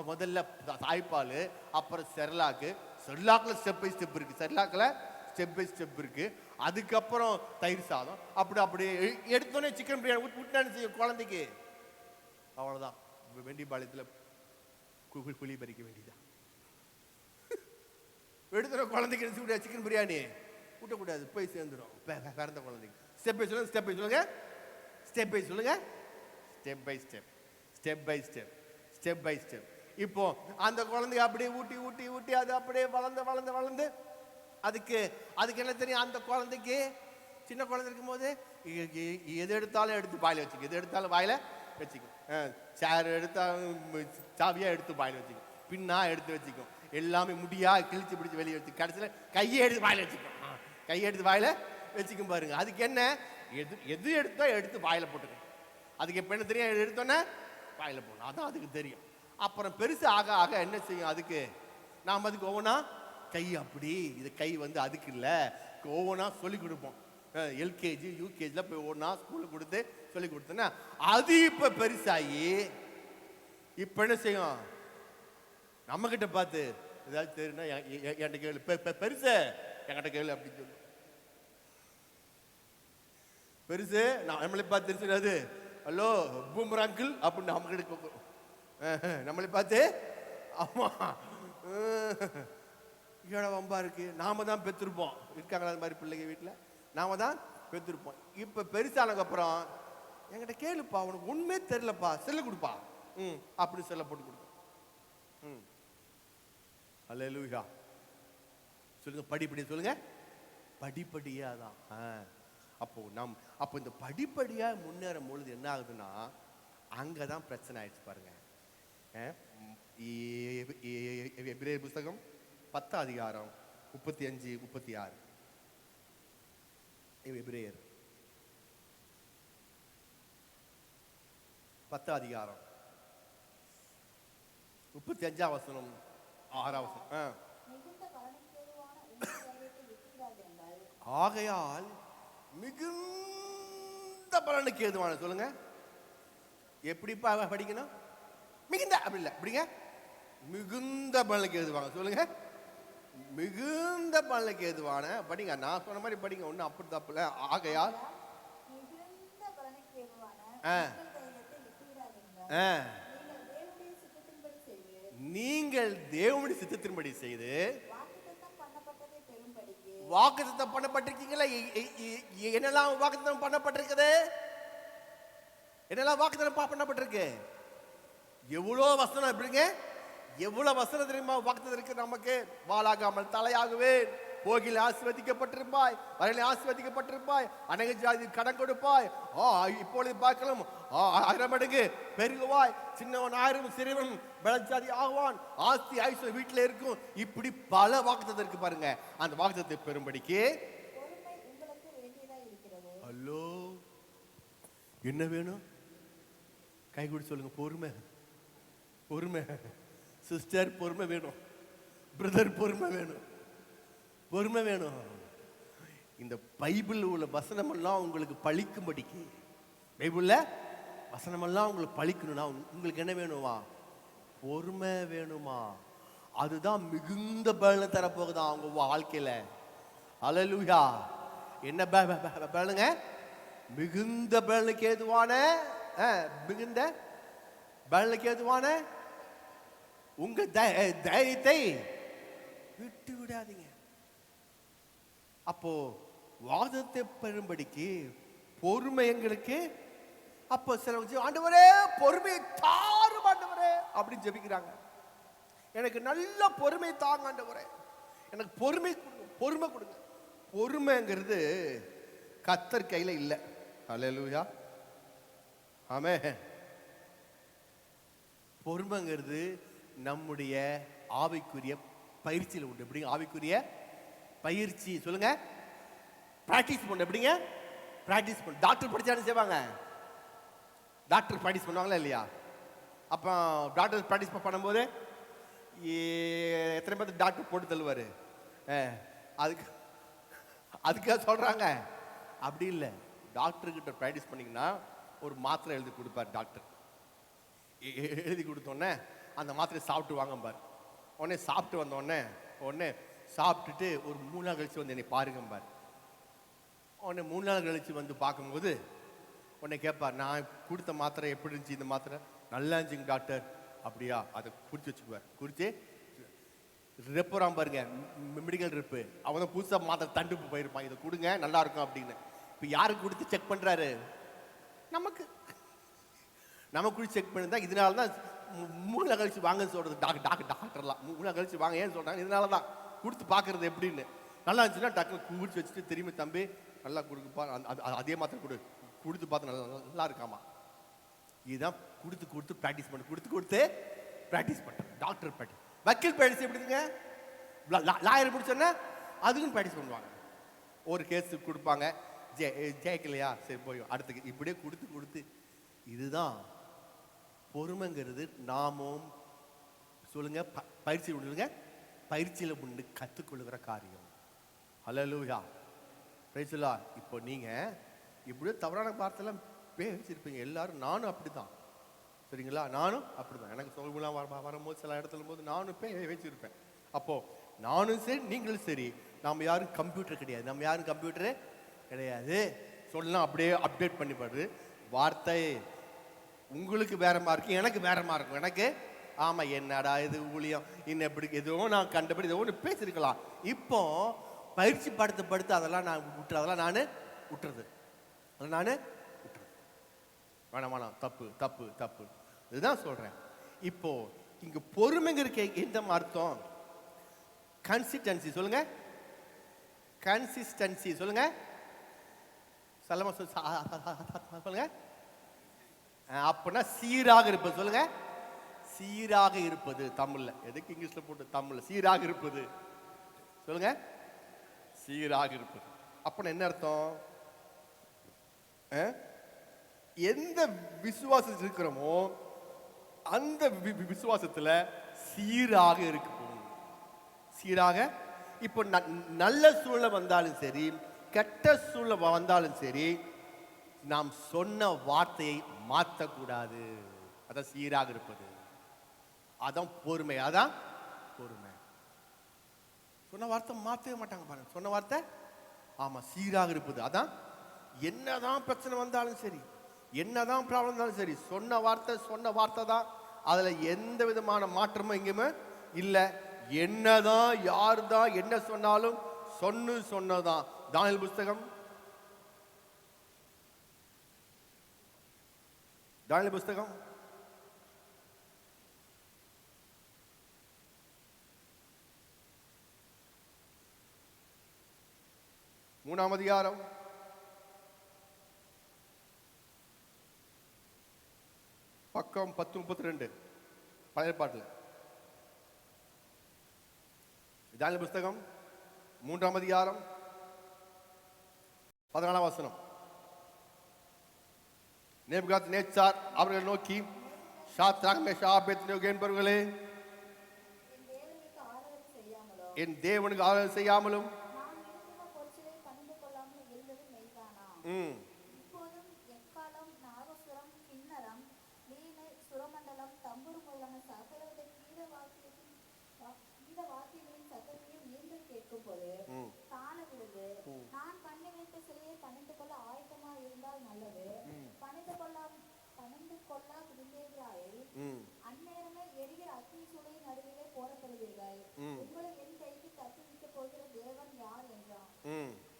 முதல்ல தாய்ப்பால், அப்புறம் செர்லாக்கில் ஸ்டெப் பை ஸ்டெப் இருக்கு. செர்லாக்கில் ஸ்டெப் பை ஸ்டெப் இருக்கு. அதுக்கப்புறம் தயிர் சாதம், அப்படியே எடுத்தோடனே சிக்கன் பிரியாணி விட்டுனான்னு செய்யும் குழந்தைக்கு. அவ்வளோதான். வெண்டிபாளையத்தில் குழி பறிக்க வேண்டியதான். எடுத்துன குழந்தைக்கு சிக்கன் பிரியாணி ஊட்டக்கூடாது, போய் சேர்ந்துடும் பிறந்த குழந்தைக்கு. ஸ்டெப் பை சொல்லுங்க, ஸ்டெப் பை சொல்லுங்க, ஸ்டெப் பை சொல்லுங்க, step by step, step by step, step by step. இப்போ அந்த குழந்தைக்கு அப்படியே ஊட்டி ஊட்டி ஊட்டி அது அப்படியே வளர்ந்து வளர்ந்து வளர்ந்து அதுக்கு என்ன தெரியும்? அந்த குழந்தைக்கு சின்ன குழந்தை இருக்கும் போது எது எடுத்தாலும் எடுத்து வாயில வச்சுக்கும், எது எடுத்தாலும் வாயில வச்சுக்கும். சேர் எடுத்தாலும் சாவியா எடுத்து வாயில வச்சுக்கும், பின்னா எடுத்து வச்சுக்கும், எல்லாமே முடியா கிழிச்சு பிடிச்சி வெளியே வச்சு கடைசியில் கையை எடுத்து வாயில வச்சுக்கும். கையை எடுத்து வாயில வச்சுக்கும் பாருங்க. அதுக்கு என்ன? எது எடுத்தோ எடுத்து வாயில போட்டுக்கணும். அதுக்கு எப்ப என்ன தெரியும்? எடுத்தோன்னே வாயில போடணும், அதான் அதுக்கு தெரியும். அப்புறம் பெருசு ஆக ஆக என்ன செய்யும்? அதுக்கு நாம் அதுக்கு ஒவ்வொன்றா கை அப்படி இது கை வந்து அதுக்கு இல்லை, ஒவ்வொன்றா சொல்லி கொடுப்போம். எல்கேஜி யூகேஜியில் போய் ஒவ்வொன்றா ஸ்கூலில் கொடுத்து சொல்லி கொடுத்தோன்னா அது இப்போ பெருசாகி இப்போ என்ன செய்யும்? நம்மக்கிட்ட பார்த்து ஏதாச்சும் தெரியுன்னா என்கிட்ட கேளு, பெருசு என்கிட்ட கேளு அப்படின்னு சொல்லு. பெருசு நான் நம்மளை பார்த்து தெரிஞ்சுடாது, ஹலோ பூமர் அங்கிள் அப்படின்னு நம்மக்கிட்ட நம்மளை பார்த்து ஆமா ஏழை வம்பா இருக்கு. நாம தான் பெற்றிருப்போம். இருக்காங்களா அது மாதிரி பிள்ளைங்க வீட்டில்? நாம தான் பெற்றிருப்போம். இப்போ பெருசானதுக்கு அப்புறம் என்கிட்ட கேளுப்பா, உனக்கு உண்மையே தெரியலப்பா, செல்ல கொடுப்பா, அப்படி செல்ல போட்டு கொடுக்கும். அல்லேலூயா சொல்லுங்க, படிப்படியா சொல்லுங்க, படிப்படியா தான். அப்போ இந்த படிப்படியா முன்னேறும் பொழுது என்ன ஆகுதுன்னா அங்கதான் பிரச்சனை ஆயிடுச்சு பாருங்க. எபிரேயர் புஸ்தகம் 10 அதிகாரம் 35 36. எபிரேயர் 10 அதிகாரம் 35 வசனம் 6 வசனம். ஆகையால் மிகுந்த பலனுக்கு ஏதுவான சொல்லுங்க. எப்படிப்பா படிக்கணும்? மிகுந்த அப்படி இல்லை, அப்படிங்க மிகுந்த பலனுக்கு ஏதுவாங்க சொல்லுங்க. மிகுந்த பலனுக்கு ஏதுவான படிங்க. நான் சொன்ன மாதிரி படிங்க, ஒன்றும் அப்படி தப்புல. ஆகையால் நீங்கள் தேவனுடைய சித்தத்தின்படி செய்து வாக்குத்தத்தம் பண்ணப்பட்டிருக்கீங்களா? என்னெல்லாம் வாக்குத்தத்தம் பண்ணப்பட்டிருக்குது? என்னெல்லாம் வாக்குத்தத்தம் பண்ணப்பட்டிருக்கு? எவ்வளோ வசனம் எப்படிங்க? எவ்வளவு வசனம் தெரியுமா வாக்குத்தத்தம் இருக்கு நமக்கு? வாளாகாமல் தலையாகுவேன், போகில ஆசீர்வதிக்கப்பட்டிருப்பாய், வரையில ஆசீர்வதிக்கப்பட்டிருப்பாய், அநேக ஜாதி கடன் கொடுப்பாய், இப்பொழுது பார்க்கலாம் 1000 மடங்கு பெருகுவாய், சின்னவன் 1000 சிறுவன் பலஜாதி ஆகுவான், ஆஸ்தி ஐஸ்வர்யம் வீட்டில் இருக்கும். இப்படி பல வாக்குத்தத்தம் இருக்கு பாருங்க. அந்த வாக்குத்தத்தை பெறும்படிக்கு பொறுமை உங்களுக்கு வேண்டியதா இருக்கிறது. ஹலோ, என்ன வேணும்? கை கூடி சொல்லுங்க. பொறுமை. பொறுமை சிஸ்டர், பொறுமை வேணும். பிரதர், பொறுமை வேணும். பொறுமை வேணும். இந்த பைபிள் உள்ள வசனமெல்லாம் உங்களுக்கு பழிக்கும்படிக்கு, பைபிள்ல வசனமெல்லாம் உங்களுக்கு பழிக்கணும்னா உங்களுக்கு என்ன வேணுமா? பொறுமை வேணுமா? அதுதான் மிகுந்த பலனை தரப்போகுதா அவங்க வாழ்க்கையில. அல்லேலூயா. என்ன பலனுங்க? மிகுந்த பலனுக்கு ஏதுவான, மிகுந்த பலனுக்கு ஏதுவான உங்க தைரியத்தை விட்டு விடாதீங்க. அப்போ வாதத்தை பெறும்படிக்கு பொறுமை எங்களுக்கு. அப்போ சில ஆண்டவரே பொறுமையை தாரும் ஆண்டவரே அப்படின்னு ஜெபிக்கிறாங்க. எனக்கு நல்ல பொறுமை தாங்க ஆண்டவரே, எனக்கு பொறுமை கொடுங்க, பொறுமை கொடுங்க. பொறுமைங்கிறது கர்த்தர் கையில இல்லை. அல்லேலூயா, ஆமென். பொறுமைங்கிறது நம்முடைய ஆவிக்குரிய பயிற்சியில் உண்டு. எப்படிங்க ஆவிக்குரிய பயிற்சி? சொல்லுங்க. பிராக்டிஸ் பண்ண. எப்படிங்க பிராக்டிஸ் பண்ண? டாக்டர் படிச்சாலும் செய்வாங்க. டாக்டர் பிராக்டிஸ் பண்ணுவாங்களா இல்லையா? அப்போ டாக்டர் பிராக்டிஸ் பண்ணும்போது எத்தனை பேர் டாக்டர் போட்டு தள்ளுவார்? அதுக்காக சொல்கிறாங்க. அப்படி இல்லை. டாக்டர்கிட்ட ப்ராக்டிஸ் பண்ணிங்கன்னா ஒரு மாத்திரை எழுதி கொடுப்பார் டாக்டர். எழுதி கொடுத்தோடனே அந்த மாத்திரை சாப்பிட்டு வாங்கம்பார். உடனே சாப்பிட்டு உடனே சாப்பிட்டுட்டு ஒரு 3 நாள் கழிச்சு வந்து என்னை பாருங்கம்பார். உடனே 3 நாள் கழிச்சு வந்து பார்க்கும்போது உடனே கேட்பார், நான் கொடுத்த மாத்திரை எப்படி இருந்துச்சு? இந்த மாத்திரை நல்லா இருந்துச்சுங்க டாக்டர். அப்படியா? அதை குறித்து வச்சுக்குவார். குறித்து ரெப்புறான் பாருங்க, மெடிக்கல் ரெப்பு. அவன் தான் புதுசாக மாத்திரை தண்டுப்பு போயிருப்பான், இதை கொடுங்க நல்லா இருக்கும் அப்படின்னு. இப்போ யாருக்கு கொடுத்து செக் பண்ணுறாரு? நமக்கு. நமக்கு செக் பண்ணி தான். இதனால தான் 3 நாள் கழிச்சு வாங்க சொல்கிறது டாக்டர்லாம். 3 நாள் கழிச்சு வாங்க ஏன்னு சொல்கிறாங்க? இதனால தான். கொடுத்து பார்க்குறது எப்படின்னு. நல்லா இருந்துச்சுன்னா டக்குனு குடிச்சு வச்சுட்டு திரும்பி தம்பி நல்லா கொடுக்குப்பா, அதே மாத்திரை கொடுத்து பார்த்து நல்லா இருக்காமா. இதுதான் கொடுத்து ப்ராக்டிஸ் பண்ணு. கொடுத்து ப்ராக்டிஸ் பண்ணுறேன். Doctor practice. வக்கீல் ப்ராக்டிஸ் எப்படிங்க? லாயர் பிடிச்சோன்னா அதுக்கும் ப்ராக்டிஸ் பண்ணுவாங்க. ஒரு கேஸ் கொடுப்பாங்க, ஜெயிக்கலையா, சரி போய் அடுத்துக்கு. இப்படியே கொடுத்து இதுதான் பொறுமைங்கிறது. நாமும் சொல்லுங்க பயிற்சி விடுங்க, பயிற்சியில் முன்னு கற்றுக்கொள்ளுகிற காரியம். ஹல்லேலூயா, பிரைஸ் தி லார்ட். இப்போ நீங்கள் இப்படியே தவறான வார்த்தைலாம் பேசியிருப்பீங்க எல்லாரும். நானும் அப்படி தான், சரிங்களா? நானும் அப்படி தான். எனக்கு சொல்லுலாம் வரும்போது சில இடத்துல போது நானும் பேசியிருப்பேன். அப்போது நானும் சரி நீங்களும் சரி, நம்ம யாரும் கம்ப்யூட்டர் கிடையாது. நம்ம யாரும் கம்ப்யூட்டரு கிடையாது. சொல்லலாம் அப்படியே அப்டேட் பண்ணி பாரு. வார்த்தை உங்களுக்கு வேறமா இருக்கும், எனக்கு வேறமா இருக்கும். எனக்கு ஆமாம் என்னடா இது ஊழியம் இன்னும் எப்படி ஏதோ நான் கண்டபடி ஏதோ ஒன்று பேசியிருக்கலாம். இப்போ பயிற்சி படுத்த அதெல்லாம் நான் விட்டுறது. வேணாம், தப்பு. இதுதான் சொல்கிறேன். இப்போ இங்கே பொறுமைங்கிற எந்த அர்த்தம்? கன்சிஸ்டன்சி. சொல்லுங்க. கன்சிஸ்டன்சி சொல்லுங்க. சொல்லுங்க. அப்படின்னா சீராக இருப்பது. சொல்லுங்க. சீராக இருப்பது. தமிழ்ல எதுக்கு இங்கிலீஷ்ல போட்டு? தமிழ்ல சீராக இருப்பது. சொல்லுங்க. சீராக இருப்பது அப்படின்னா என்ன அர்த்தம்? எந்த விசுவாசத்தில் இருக்கிறோமோ அந்த விசுவாசத்துல சீராக இருக்கு. சீராக. இப்போ நல்ல சூழ்நிலை வந்தாலும் சரி, கெட்ட சூழ்நிலை வந்தாலும் சரி, நாம் சொன்ன வார்த்தையை மாற்றக்கூடாது. அதான் சீராக இருப்பது. அதான் பொறுமை. அதான் பொறுமை. சொன்ன வார்த்தை மாற்றவே மாட்டாங்க பாருங்க. சொன்ன வார்த்தை ஆமா சீராக இருப்பது. அதான் என்னதான் பிரச்சனை வந்தாலும் சரி, என்னதான் ப்ராப்ளம் இருந்தாலும் சரி, சொன்ன வார்த்தை தான். அதுல எந்த விதமான மாற்றமும் எங்கேயுமே இல்லை. என்னதான் யார் தான் என்ன சொன்னாலும் சொன்னதான். தானியேல் புஸ்தகம் 7 3ஆம் அதிகாரம் பக்கம் 1032 பழைய ஏற்பாட்டில். தானியேல் புஸ்தகம் 3ஆம் அதிகாரம் 14ஆம் வசனம். நேபுகாத்நேச்சார் அவர்களை நோக்கி, சாத்ராக் மேஷாக் ஆபேத்நேகோ என்பவர்களே, என் தேவனுக்கு ஆராதனை செய்யாமலும் இப்போதும் எக்காலம், நாகசுரம், கிண்ணரம், வீணை, சுரமண்டலம், தம்புரு முதலான சகலவித கீத வாத்தியங்களின் சத்தத்தையும் நீங்கள் கேட்கும்போது காண விடுது. நான் பண்ணி வைத்த சிலையை பணிந்து கொள்ள ஆயத்தமா இருந்தால் நல்லது. பணிந்து கொள்ளா விரும்புகிறாயில் அந்நேரமே எரிகிற அக்கினி சூளையின் நடுவிலே போடப்படுவீர்கள். உங்களை என் கைக்கு தப்புவிக்க போகிற தேவன் யார் என்றான்.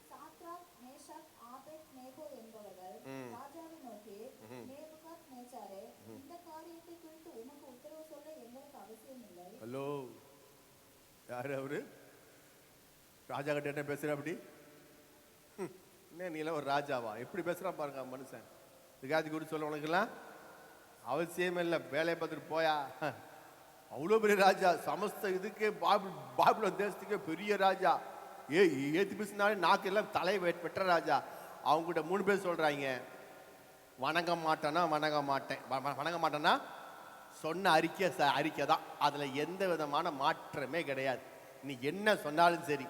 சாத்ராக் மேஷாக் ஆபேத்நேகோ என்பவர்கள் ராஜாவை நோக்கி, நேபுகாத்நேச்சாரே, இந்த காரியத்தை குறித்து உமக்கு உத்தரவு சொல்ல எங்களுக்கு அவசியம் இல்லை. ஹலோ, யாரு அவரு? ராஜா கிட்ட என்ன பேசுற? அப்படி என்ன நீ எல்லாம் ஒரு ராஜாவா? எப்படி பேசுறான் பாருங்க மனுஷன். இதுக்காக குறித்து சொல்ல உனக்குலாம் அவசியமே இல்லை. வேலையை பார்த்துட்டு போயா. அவ்வளோ பெரிய ராஜா, சமஸ்த இதுக்கு பாபிலோன் தேசத்துக்கு பெரிய ராஜா. ஏத்தி பேசினாலே நாக்கு எல்லாம் தலை வெற்ற ராஜா. அவங்ககிட்ட 3 பேர் சொல்றாங்க, வணங்க மாட்டேன்னா வணங்க மாட்டேன், வணங்க மாட்டேன்னா சொன்ன அறிக்கை தான். அதுல எந்த விதமான மாற்றமே கிடையாது. நீ என்ன சொன்னாலும் சரி,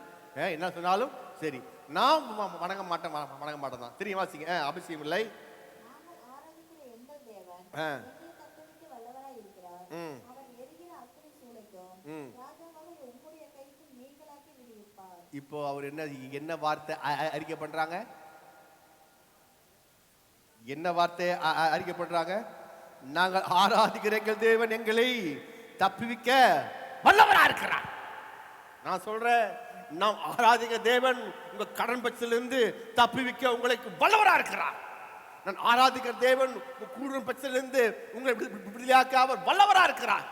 என்ன சொன்னாலும் சரி, நான் வணங்க மாட்டேன் தான். தெரியும், வாசிங்க. அவசியம் இல்லை. இப்போ அவர் என்ன வார்த்தை அறிக்கை பண்றாங்க? என்ன வார்த்தை அறிக்கை பண்றாங்க? நாங்கள் ஆராதிக்கிற எங்கள் தேவன் எங்களை தப்புவிக்க வல்லவரா இருக்கிறார். நான் சொல்றேன், நாம் ஆராதிக்கிற தேவன் உங்க கடன் பிரச்சனையிலிருந்து தப்புவிக்க உங்களுக்கு வல்லவரா இருக்கிறார். நான் ஆராதிக்கிற தேவன் கூடுதல் பிரச்சனையிலிருந்து உங்களை விடுதலையாக்க அவர் வல்லவரா இருக்கிறார்.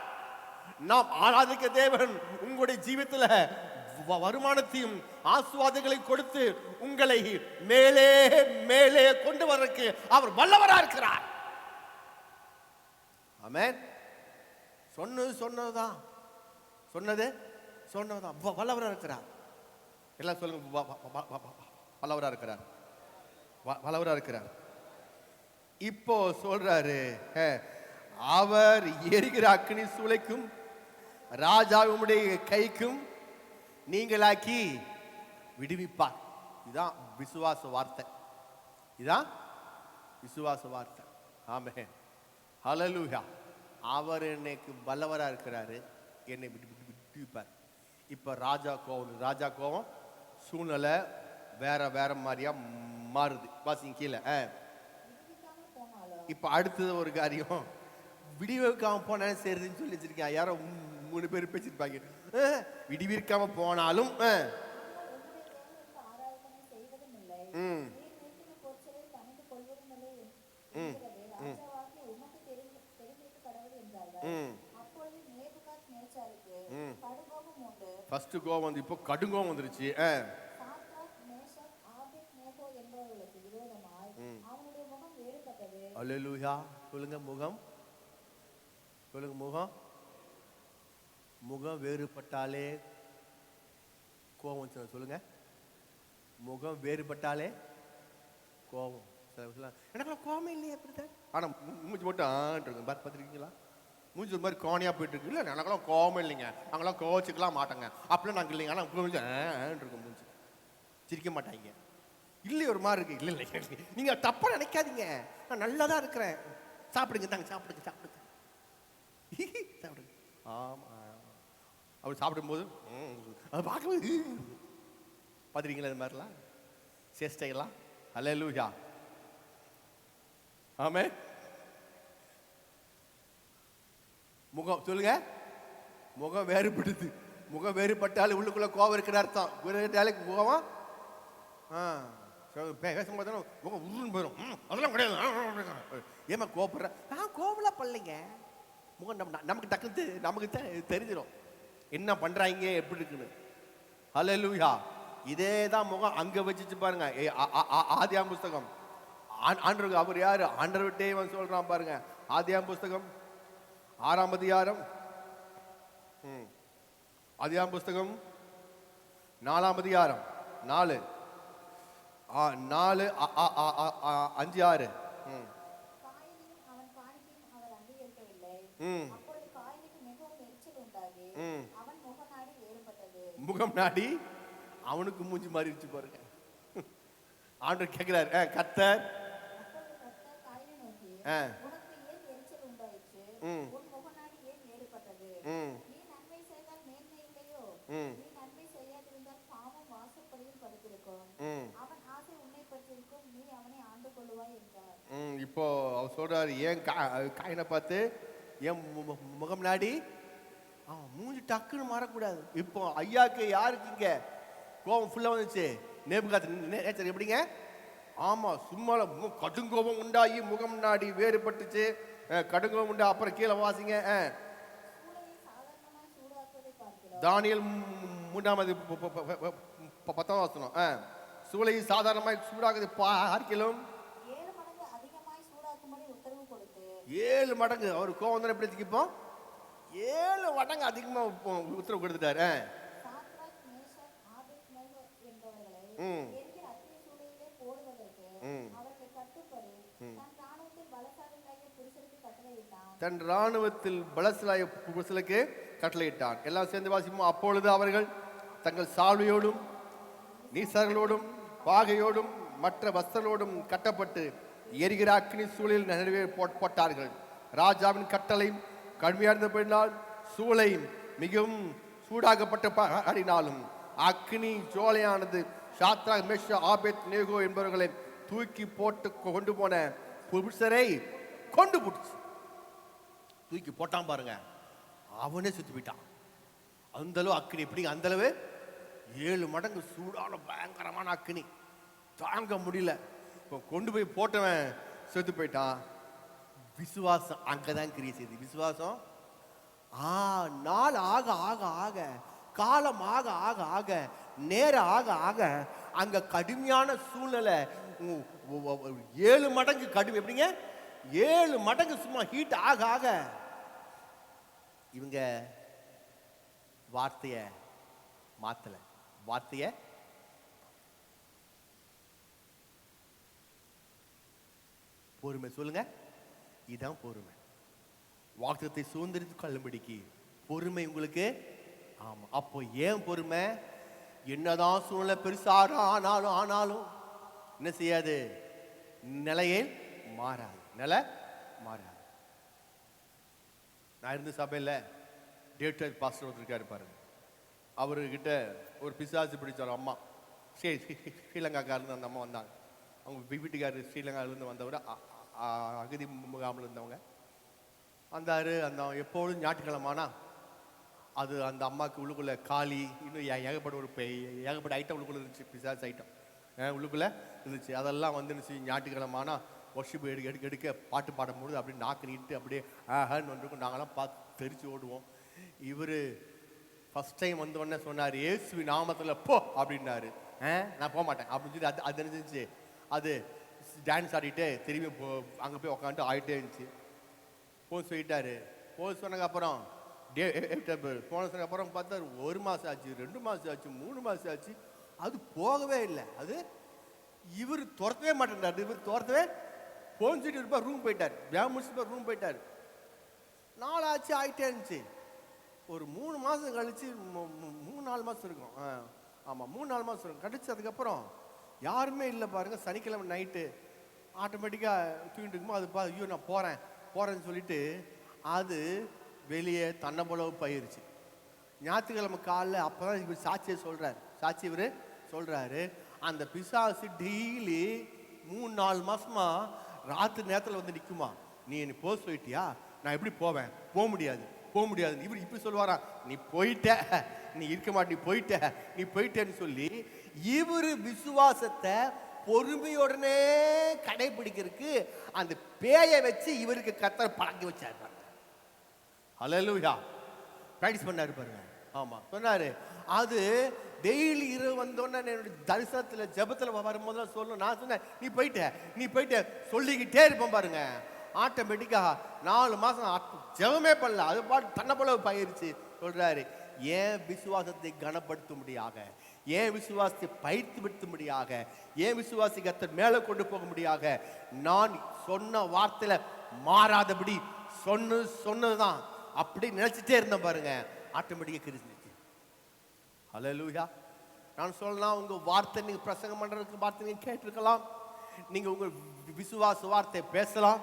நாம் ஆராதிக்கிற தேவன் உங்களுடைய ஜீவிதத்துல வருமானத்தையும் ஆசீர்வாதங்களை கொடுத்து உங்களை மேலே மேலே கொண்டு வரக்கு அவர் வல்லவரா இருக்கிறார். ஆமென். சொன்னதுதான் வல்லவரா இருக்கிறார். எல்லாம் சொல்லுங்க, வல்லவரா இருக்கிறார், வல்லவரா இருக்கிறார். இப்போ சொல்றாரு, அவர் எரிகிற அக்கினி சூளைக்கும் ராஜாவுடைய கைக்கும் நீங்களாக்கி விடுவிப்பார். இதுதான் விசுவாச வார்த்தை. இதுதான் விசுவாச வார்த்தை. ஆமென். ஹல்லேலூயா. அவர் எனக்கு வல்லவரா இருக்கிறாரு, என்னை விடுவிப்பார். இப்ப ராஜா கோவம் சூழ்நிலை வேற மாதிரியா மாறுது. வாசிங்க கீழே. இப்ப அடுத்தது ஒரு காரியம், விடுவிக்காம போனா சரின்னு சொல்லி வச்சிருக்கேன். யாரோ 3 பேர் பேசிருப்பாங்க. விடுவிக்காம போனாலும் ஃபர்ஸ்ட் கோவம் வந்து இப்போ கடுங்கோவம் வந்துருச்சு. அல்லேலூயா. சொல்லுங்க, முகம் வேறுபட்டாலே கோபம். சொல்லுங்க, முகம் வேறுபட்டாலே கோபம். எனக்கு கோபமே இல்லையே, ஆனா மூஞ்சி போட்டு பார்த்துருக்கீங்களா? மூஞ்சி ஒரு மாதிரி கோணியா போயிட்டு இருக்கு. இல்லை, எனக்கெல்லாம் கோபம் இல்லைங்க, நாங்களாம் கோவச்சுக்கலாம் மாட்டோங்க, அப்படிலாம் நாங்கள் இல்லைங்க. ஆனால் இருக்கும் மூஞ்சி, சிரிக்க மாட்டாங்க. இல்லை, ஒரு மாதிரி இருக்கு. இல்லை, நீங்க தப்பா நினைக்காதீங்க, நான் நல்லா தான் இருக்கிறேன். சாப்பிடுங்க, தாங்க, சாப்பிடுங்க. ஆமா, அவர் சாப்பிடும்போது அதை பார்க்கும்போது பார்த்துருக்கீங்களா? இது மாதிரிலாம் சேஷ்டைகள்லாம். அல்லேலூயா. ஆமென். முகம் சொல்லுங்க, முகம் வேறுபடுது. முகம் வேறுபட்டாலும் உள்ளுக்குள்ள கோபம் இருக்கிற அர்த்தம். முகம் பேசும்போது முகம் உருன்னு போயிடும். அதெல்லாம் கிடையாது. ஏமா கோபப்படுற? கோபம்லாம் பண்ணலைங்க. முகம் நமக்கு டக்குன்னு நமக்கு தெரிஞ்சிடும் என்ன பண்றாங்க, எப்படி இருக்குன்னு. ஹல்லேலூயா. இதே தான் முகம் அங்க வச்சுச்சு பாருங்க. ஆதியாம் புஸ்தகம். ஆண்டவர் அவர் யாரு? ஆண்டவர்கிட்டே வந்து சொல்றான் பாருங்க. ஆதியாம் புஸ்தகம் 6ஆம் அதிகாரம், ஆதியாம் புஸ்தகம் 4ஆம் அதிகாரம் 4 5 6. காயீனையும் அவன் காணிக்கையும் அவர் அங்கீகரிக்கவில்லை. ம் அப்பொழுது காயீனுக்கு மிகவும் எரிச்சல் உண்டாகி அவன் முகநாடி வேறுபட்டது. முகம் நாடி அவனுக்கு மூஞ்சி மாறிடுச்சு பாருங்க. ஆண்டவர் கேட்கிறார், கர்த்தர் அப்பொழுது கர்த்தர் காயீனை நோக்கி, ஆ. உனக்கு ஏன் எரிச்சல் உண்டாயிற்று? ம். உன் முகநாடி ஏன் வேறுபட்டது? ம் நீ நன்மை செய்தால் மேன்மை இல்லையோ? ம் நீ நன்மை செய்யாதிருந்தால் பாவம் வாசற்படியில் படுத்திருக்கும். ம் அவன் ஆசை உன்னை பற்றிருக்கும், நீ அவனை ஆண்டு கொள்ளுவாய் என்றார். இப்போ அவர் சொல்றாரு, ஏன் காயினை பார்த்து ஏன் முகம் நாடி மூஞ்சி டக்குன்னு மாறக்கூடாது. இப்போ ஐயாக்கு யாருக்கு இங்க கோபம் ஃபுல்லா வந்துச்சு? நேபுகாத்நேச்சர் எப்படிங்க? ஆமா, சும்மா கடுங்கோபம் உண்டாகி முகம் நாடி வேறுபட்டுச்சு. கடுங்கோபம் உண்டா. அப்புறம் கீழே வாசிங்க. சூளையை சாதாரணமாய் சூடாக்குவதை பார்க்கிறோம். தானியேல் 3ஆவது 10ஆம் வசனம். சூளை சாதாரணமாய் சூடாகுது பார்க்கிலும் 7 மடங்கு அதிகமாய் சூடாக்கும்படி உத்தரவு கொடுத்து 7 மடங்கு. அவர் கோவம் வந்து எப்படி திக்கிப்போம்? 7 மடங்கு அதிகமா உத்தரவு கொடுத்துட்டாரு. சாத்ராக், மேஷாக், ஆபேத்நேகோ என்பவர்களை ம். எரிகிற அக்கினி சூளையிலே போடுவதற்கு ம். அவர்கள் கட்டுப்படி தன் இராணுவத்தில் பலசாலிகளாகிய புருஷருக்கு கட்டளையிட்டான். தன் இராணுவத்தில் பலசாலிய புருஷனுக்கு கட்டளையிட்டான். எல்லாம் சேர்ந்து வாசிப்போம். அப்பொழுது அவர்கள் தங்கள் சால்வையோடும் நீசர்களோடும் பாகையோடும் மற்ற வஸ்திரங்களோடும் கட்டப்பட்டு எரிகிற அக்கினி சூளையில் நடுவே போட்டார்கள். ராஜாவின் கட்டளை கடுமையானபடினால் சூளை மிகவும் சூடாக்கப்பட்ட பாடினாலும் அக்னி ஜோலையானது சாத்ராக், மேஷாக், ஆபேத்நேகோ என்பவர்களை தூக்கி போட்டு கொண்டு போன புருஷரை கொண்டு போட்டுச்சு. தூக்கி போட்டான் பாருங்க, அவனே சுத்தி போயிட்டான். அந்த அளவு அக்னி. எப்படி? அந்த அளவு 7 மடங்கு சூடான பயங்கரமான அக்னி, தாங்க முடியல. இப்போ கொண்டு போய் போட்டவன் செத்து போயிட்டான். விசுவாசம் அங்கதான் கிரியை செய்யுது. விசுவாசம் நாள் ஆக ஆக ஆக, காலம் ஆக ஆக ஆக, நேரம் ஆக ஆக, அங்க கடுமையான சூழ்நிலை 7 மடங்கு கடுமை. எப்படிங்க? 7 மடங்கு சும்மா ஹீட் ஆக ஆக இவங்க வார்த்தைய மாத்தல. வார்த்தைய பொறுமை. சொல்லுங்க, இதுதான் பொறுமை. வாக்குத்தத்தை சுதந்திரித்து கொள்ளும்படிக்கு பொறுமை உங்களுக்கு. ஆமா, அப்போ ஏன் பொறுமை? என்னதான் சூழ்நிலை பெருசாக ஆனாலும் என்ன செய்யாது? நிலையை மாறாது. நிலை மாறாது. நான் இருந்த சபையில் டேட்டர் பாஸ்டர் ஒருத்தர் இருக்காரு பாருங்க. அவர்கிட்ட ஒரு பிசாசு பிடிச்சார் அம்மா. ஸ்ரீலங்காக்காரிருந்து அந்த அம்மா வந்தாங்க. அவங்க வீட்டுக்காரர் ஸ்ரீலங்காவிலேருந்து வந்தவர், அகதி முகாமில் இருந்தவங்க வந்தார். அந்த எப்பொழுதும் ஞாயிற்றுக்கிழமானா அது அந்த அம்மாவுக்கு உள்ளுக்குள்ள காளி இன்னும் ஏகப்பட்ட ஐட்டம் உள்ளுக்குள்ள இருந்துச்சு. பிசாஸ் ஐட்டம் உள்ளுக்குள்ள இருந்துச்சு. அதெல்லாம் வந்துருச்சு. ஞாயிற்றுக்கிழமானா ஒர்ஷிப் எடுக்க பாட்டு பாடும்போது அப்படியே நாக்கு நீட்டு அப்படியே ஆஹன்னு வந்துருக்கும். நாங்களாம் பார்த்து தெரிச்சு ஓடுவோம். இவர் ஃபர்ஸ்ட் டைம் வந்தோடனே சொன்னார், இயேசுவின் நாமத்தில் போ அப்படின்னாரு. நான் போக மாட்டேன் அப்படின்னு சொல்லி அது இருந்துச்சு. அது டான்ஸ் ஆடிட்டு திரும்பி அங்கே போய் உட்காந்துட்டு ஆகிட்டே இருந்துச்சு. போய் சொல்லிட்டாரு. போய் சொன்னதுக்கப்புறம் போன சொன்னதுக்கப்புறம் பார்த்தா 1 மாதம் ஆச்சு, 2 மாதம் ஆச்சு, 3 மாதம் ஆச்சு. அது போகவே இல்லை. அது இவர் துரத்தவே மாட்டேன்றாரு. இவர் துரத்தவே போன்னு சொல்லிட்டு இருப்பார். ரூம் போயிட்டார். முடிச்சுட்டு ரூம் போயிட்டார். 4 ஆச்சு, ஆகிட்டே இருந்துச்சு. ஒரு 3 மாதம் கழிச்சு 3-4 மாதம் இருக்கும். ஆமாம், 3-4 மாதம் இருக்கும். கழிச்சதுக்கப்புறம் யாருமே இல்லை பாருங்க. சனிக்கிழமை நைட்டு ஆட்டோமேட்டிக்காக தூங்கிட்டு இருக்குமோ அது ஐயோ நான் போகிறேன்னு சொல்லிட்டு அது வெளியே தன்னை போலவு போயிருச்சு. ஞாயிற்றுக்கிழமை காலைல அப்போ தான் இவர் சாட்சியை சொல்கிறார். சாட்சி இவர் சொல்கிறாரு, அந்த பிசாசு டெய்லி 3-4 மாதமா ராத்திரி நேரத்தில் வந்து நிற்குமா. நீ என்னை போக சொல்லிட்டியா? நான் எப்படி போவேன்? போக முடியாது. இவர் இப்படி சொல்லுவாரா, நீ போயிட்ட, நீ இருக்க மாட்டே, நீ போயிட்டேன்னு சொல்லி இவர் விசுவாசத்தை பொறுமையுடனே கடைபிடிக்கிறதுக்கு அந்த பேயை வச்சு இவருக்கு கர்த்தர் பழக்கி வச்சாரு. ஹல்லேலூயா. பிராக்டிஸ் பண்ணாரு பாருங்க. ஆமா, சொன்னாரு. அது டெய்லி இரவு வந்தோன்னே என்னுடைய தரிசனத்தில் ஜெபத்தில் வரும்போது சொல்லணும். நான் சொன்னேன், நீ போயிட்ட சொல்லிக்கிட்டே இருப்பேன் பாருங்க. ஆட்டோமேட்டிக்காக 4 மாதம் ஜெபமே பண்ணல, அது பாட்டு தன்னை போல பயிற்சி. சொல்றாரு, ஏன் விசுவாசத்தை கனப்படுத்தும்படியாக, ஏன் விசுவாசத்தை பயிற்சிப்படுத்தும்படியாக, ஏன் விசுவாசி கர்த்தர் மேலே கொண்டு போக முடியாக, நான் சொன்ன வார்த்தையில மாறாதபடி சொன்னதுதான் அப்படி நினைச்சிட்டே இருந்தேன் பாருங்க. ஆட்டோமேட்டிக்காக கிரிஞ்சிச்சு. ஹல்லேலூயா. நான் சொல்லலாம், உங்க வார்த்தை நீங்க பிரசங்கம் பண்றதுக்கு வார்த்தை நீங்க கேட்டிருக்கலாம், நீங்க உங்க விசுவாச வார்த்தை பேசலாம்.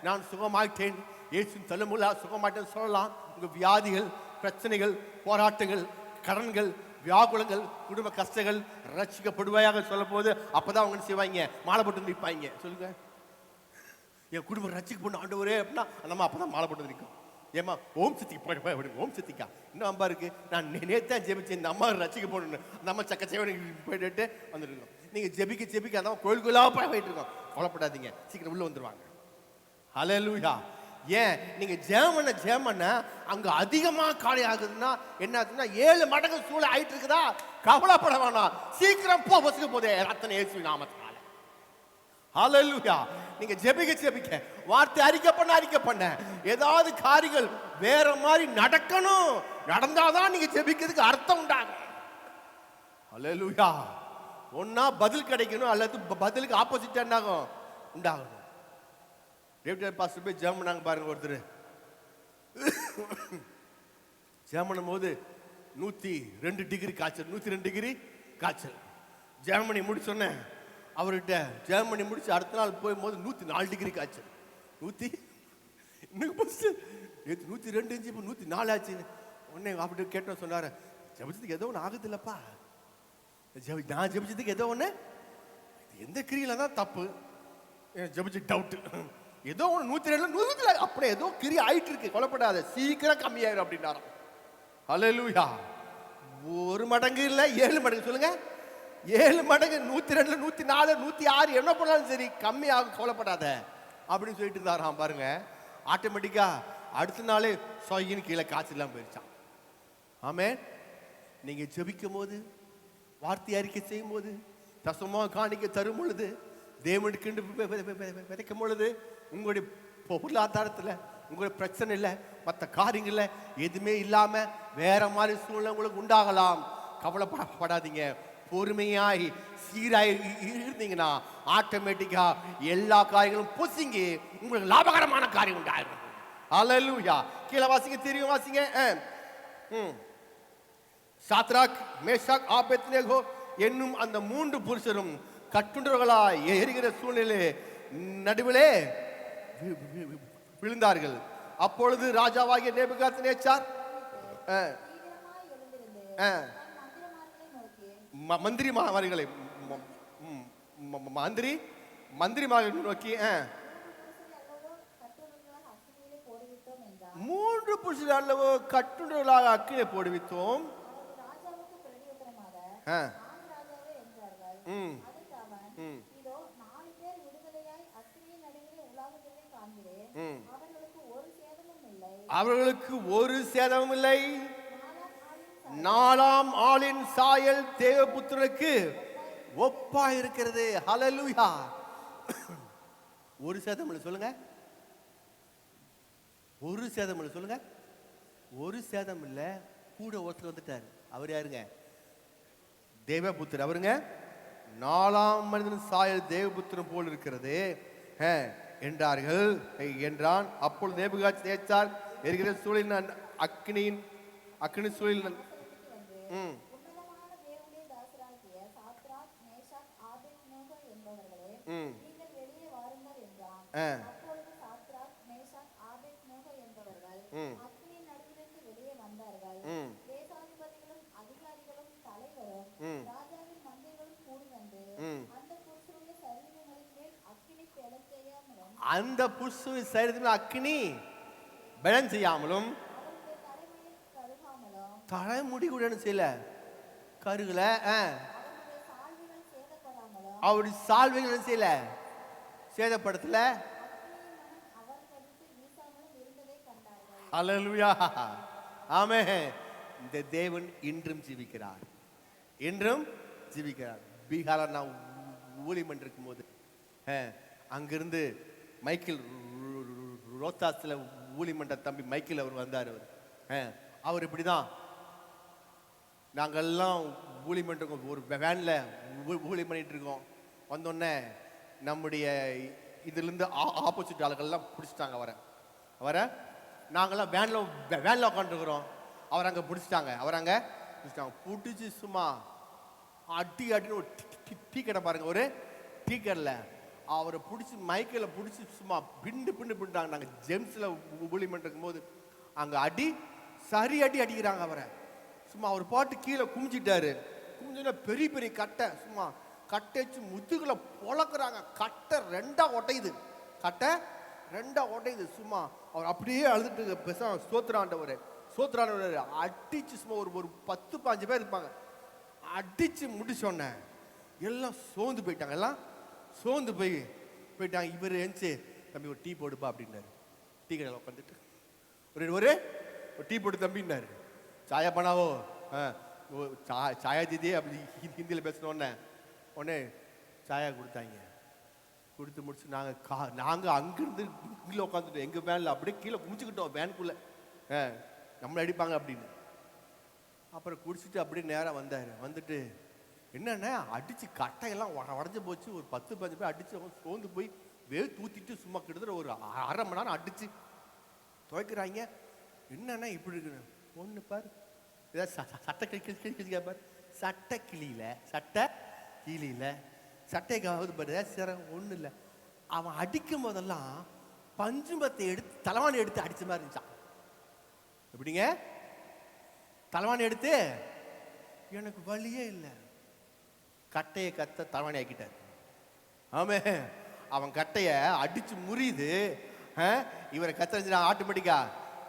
நான் சுகமாயிட்டேன், இயேசுவின் தலைமுறையில் சுகமாயிட்டேன்னு சொல்லலாம். உங்க வியாதிகள், பிரச்சனைகள், போராட்டங்கள், கடன்கள், வியாகுலங்கள், குடும்ப கஷ்டங்கள் ரட்சிக்கப்படுவாயாக சொல்லும் போது அப்பதான் அவங்க செய்வாங்க, மாலை போட்டு நிற்பாங்க. சொல்லுங்க, என் குடும்பம் ரட்சிக்கப்படும் ஆண்டவரே அப்படின்னா அந்த அம்மா அப்பதான் மாலை போட்டு நிற்கும். ஏமா ஓம் சக்திக்கு போய் அப்படி ஓம் சக்திக்கா இன்னும் அம்பா இருக்கு, நான் நேத்தான் ஜெபிச்சேன் இந்த அம்மா ரட்சிக்க போடணும், அந்த அம்மா சக்கச்சேவனுக்கு போயிட்டு வந்துருக்கோம். நீங்க ஜெபிக்க அந்த கோயிலுக்குள்ளா போயிட்டு இருக்கோம். கவலைப்படாதீங்க, சீக்கிரம் உள்ள வந்துருவாங்க. ஹல்லேலூயா. ஏன் நீங்க ஜெபம் அங்க அதிகமா காலை ஆகுதுன்னா என்ன ஆகுதுன்னா 7 மடங்கு சூழல் ஆயிட்டு இருக்குதா, கவலைப்பட வேணாம், சீக்கிரம் பசுக்கு போதே ரத்தன இயேசுவின் நாமத்தினால. ஹல்லேலூயா. நீங்க ஜெபிக்க வார்த்தை அறிக்கை பண்ண ஏதாவது காரியங்கள் வேற மாதிரி நடக்கணும், நடந்தாதான் நீங்க ஜெபிக்கிறதுக்கு அர்த்தம் உண்டாகும். ஹல்லேலூயா. ஒன்னா பதில் கிடைக்கணும், அல்லது பதிலுக்கு ஆப்போசிட் என்னாகும் உண்டாகணும். டேவிட் பாஸ்டர் போய் ஜெபம் பண்ணாங்க பாருங்க. ஒருத்தர் ஜெபம் பண்ணும் போது 102 டிகிரி காய்ச்சல், 102 டிகிரி காய்ச்சல். ஜெபம் பண்ணி முடிச்சோன்னே அவர்கிட்ட ஜெபம் பண்ணி முடிச்சு அடுத்த நாள் போகும்போது 104 டிகிரி காய்ச்சல். 102 இன்ச்சு, இப்போ 104 ஆச்சு. உடனே அப்படி கேட்டோம், சொன்னாரு, ஜெபிச்சதுக்கு ஏதோ ஒன்று ஆகுது இல்லப்பா, நான் ஜெபிச்சதுக்கு ஏதோ ஒன்று, எந்த கிரியில தான் தப்பு, ஜெபிச்சு டவுட், ஏதோ ஒன்று 102 அப்படியே ஏதோ கிரி ஆயிட்டு இருக்கு, கொல்லப்படாத, சீக்கிரம் கம்மியாயிரும் அப்படின்னாராம். ஹல்லேலூயா. 1 மடங்கு இல்லை 7 மடங்கு, சொல்லுங்க 7 மடங்கு, 102 104 106 என்ன பண்ணாலும் சரி கம்மியாகும், கவலைப்படாத அப்படின்னு சொல்லிட்டு இருந்தாராம் பாருங்க. ஆட்டோமேட்டிக்கா அடுத்த நாளே சொயின்னு கீழே காய்ச்சல் எல்லாம் போயிருச்சான். ஆமே. நீங்க ஜெபிக்கும் போது, வார்த்தை அறிக்கை செய்யும் போது, தசமமாக காணிக்க தரும் பொழுது, தேவனுக்கு விதைக்கும் பொழுது, உங்களுடைய பொருளாதாரத்தில் உங்களுடைய பிரச்சனை இல்லை, மற்ற காரியங்கள்ல எதுவுமே இல்லாம வேற மாதிரி சூழ்நிலை உங்களுக்கு உண்டாகலாம். கவலைப்படாதீங்க, பொறுமையாய் சீராய் இருந்தீங்கன்னா ஆட்டோமேட்டிக்கா எல்லா காரியங்களும் பொசிங்கி உங்களுக்கு லாபகரமான காரியம் உண்டாயிரும். ஹல்லேலூயா. கீழே வாசிங்க, தெரியும் வாசிங்க. சாத்ராக், மேஷாக், ஆபேத்நேகோ என்னும் அந்த 3 புருஷரும் கட்டுண்டவர்களாய் எரிகிற சூழ்நிலை நடுவிலே விழுந்தார்கள். அப்பொழுது ராஜாவாகிய நேபுகாத்நேச்சார் மந்திரிமார்களை நோக்கி 3 புருஷர் அல்லவோ கட்டுண்டவர்களாக அக்கினியை போடுவித்தோம். அவர்களுக்கு ஒரு சேதமும் இல்லை. 4ஆம் ஆளின் சாயல் தேவபுத்திரனுக்கு ஒப்பா இருக்கிறது. ஹல்லேலூயா. ஒரு சேதம் இல்லை, சொல்லுங்க. ஒரு சேதம் இல்லை, சொல்லுங்க. ஒரு சேதம் இல்லை. கூட ஒருத்தர் வந்துட்டார். அவர் யாருங்க? தேவபுத்திரன். அவருங்க 4ஆம் மனிதன் சாயல் தேவபுத்திரன் போல் இருக்கிறது என்றார்கள் என்றான். அப்பொழுது நேபுகாத்நேச்சார் எரிகிற சூழலின் அக்கினி சூழலில் அந்த புருஷனுடைய சரீரத்தில் அக்கினி பலன் செய்யாமலும் தலைமுடி கூட செய்யல, கருகல, அவருடைய சால்வைகள் செய்யல, சேதப்படுத்தல. ஹல்லேலூயா. ஆமென். இந்த தேவன் இன்றும் ஜீவிக்கிறார். என்றும் ஜீவிக்கிறார். பீகாரில் நான் ஊழியம் பண்ணிருக்கும் போது அங்கிருந்து மைக்கேல் ரோத்தாஸில் ஊழியம் பண்ற தம்பி மைக்கேல் அவர் வந்தார். அவர் இப்படிதான், நாங்கெல்லாம் ஊழியம் பண்ணிருக்கோம், ஒரு வேனில் ஊழியம் பண்ணிட்டு இருக்கோம். வந்தோடனே நம்முடைய இதுலேருந்து ஆப்போசிட் ஆளுகள்லாம் பிடிச்சிட்டாங்க அவரை. நாங்கள்லாம் வேனில் உட்காந்துருக்குறோம், அவர் அங்கே பிடிச்சிட்டாங்க. பிடிச்சி சும்மா அடின்னு ஒரு டீ கடை பாருங்க, ஒரு டீ கடையில் அவரை பிடிச்சி மைக்கில் பிடிச்சி சும்மா பிண்டாங்க. நாங்கள் ஜெம்ஸில் ஊழியம் பண்ணிருக்கும் போது அங்கே சரி அடிக்கிறாங்க அவரை. சும்மா அவர் பாட்டு கீழே குமிச்சிட்டாரு. குமிஞ்சுன்னா பெரிய பெரிய கட்டை, சும்மா கட்டை வச்சு முதுகுல பொழக்கிறாங்க. கட்டை ரெண்டா உடையுது. சும்மா அவர் அப்படியே அழுதுட்டு பேச சோத்ராண்டவர் அடிச்சு சும்மா ஒரு 10-15 பேர் இருப்பாங்க. அடிச்சு முடிச்சோன்ன எல்லாம் சோர்ந்து போயிட்டாங்க. இவர் எழுந்துச்சு, தம்பி ஒரு டீ போடுப்பா அப்படின்னாரு. டீ கடையில் உட்காந்துட்டு ஒரு டீ போட்டு தம்பின்னாரு. சாயா பண்ணாவோ, சாயா தீதி அப்படி ஹிந்தியில் பேசினோடனே சாயா கொடுத்தாங்க. கொடுத்து முடிச்சு நாங்கள் அங்கிருந்து கீழே உட்காந்துட்டோம். எங்கள் வேனில் அப்படியே கீழே குமிச்சுக்கிட்டோம் வேனுக்குள்ளே, நம்மளை அடிப்பாங்க அப்படின்னு. அப்புறம் குடிச்சிட்டு அப்படியே நேராக வந்துட்டு என்னென்ன அடித்து கட்டையெல்லாம் உடஞ்சி போச்சு. ஒரு 10-15 பேர் அடித்து சோர்ந்து போய் தூத்திட்டு சும்மா கிட்டத்தட்ட ஒரு அரை மணி நேரம் அடித்து துவைக்கிறாங்க. என்னென்ன இப்படி இருக்கு ஒன்று பாரு, ஏதாவது சட்டை பாரு, சட்டை கிளியில் சட்டைக்காவது பாரு சிறம் ஒன்றும் இல்லை. அவன் அடிக்கும் போதெல்லாம் பஞ்சுமத்தை எடுத்து தலைவாணி எடுத்து அடிச்ச மாதிரி இருந்துச்சான். எப்படிங்க தலைவாணி எடுத்து? எனக்கு வழியே இல்லை. கட்டையை தலைவாணி ஆக்கிட்டார். ஆமே, அவன் கட்டையை அடிச்சு முறியுது. இவரை கத்தறிஞ்சு ஆட்டோமேட்டிக்கா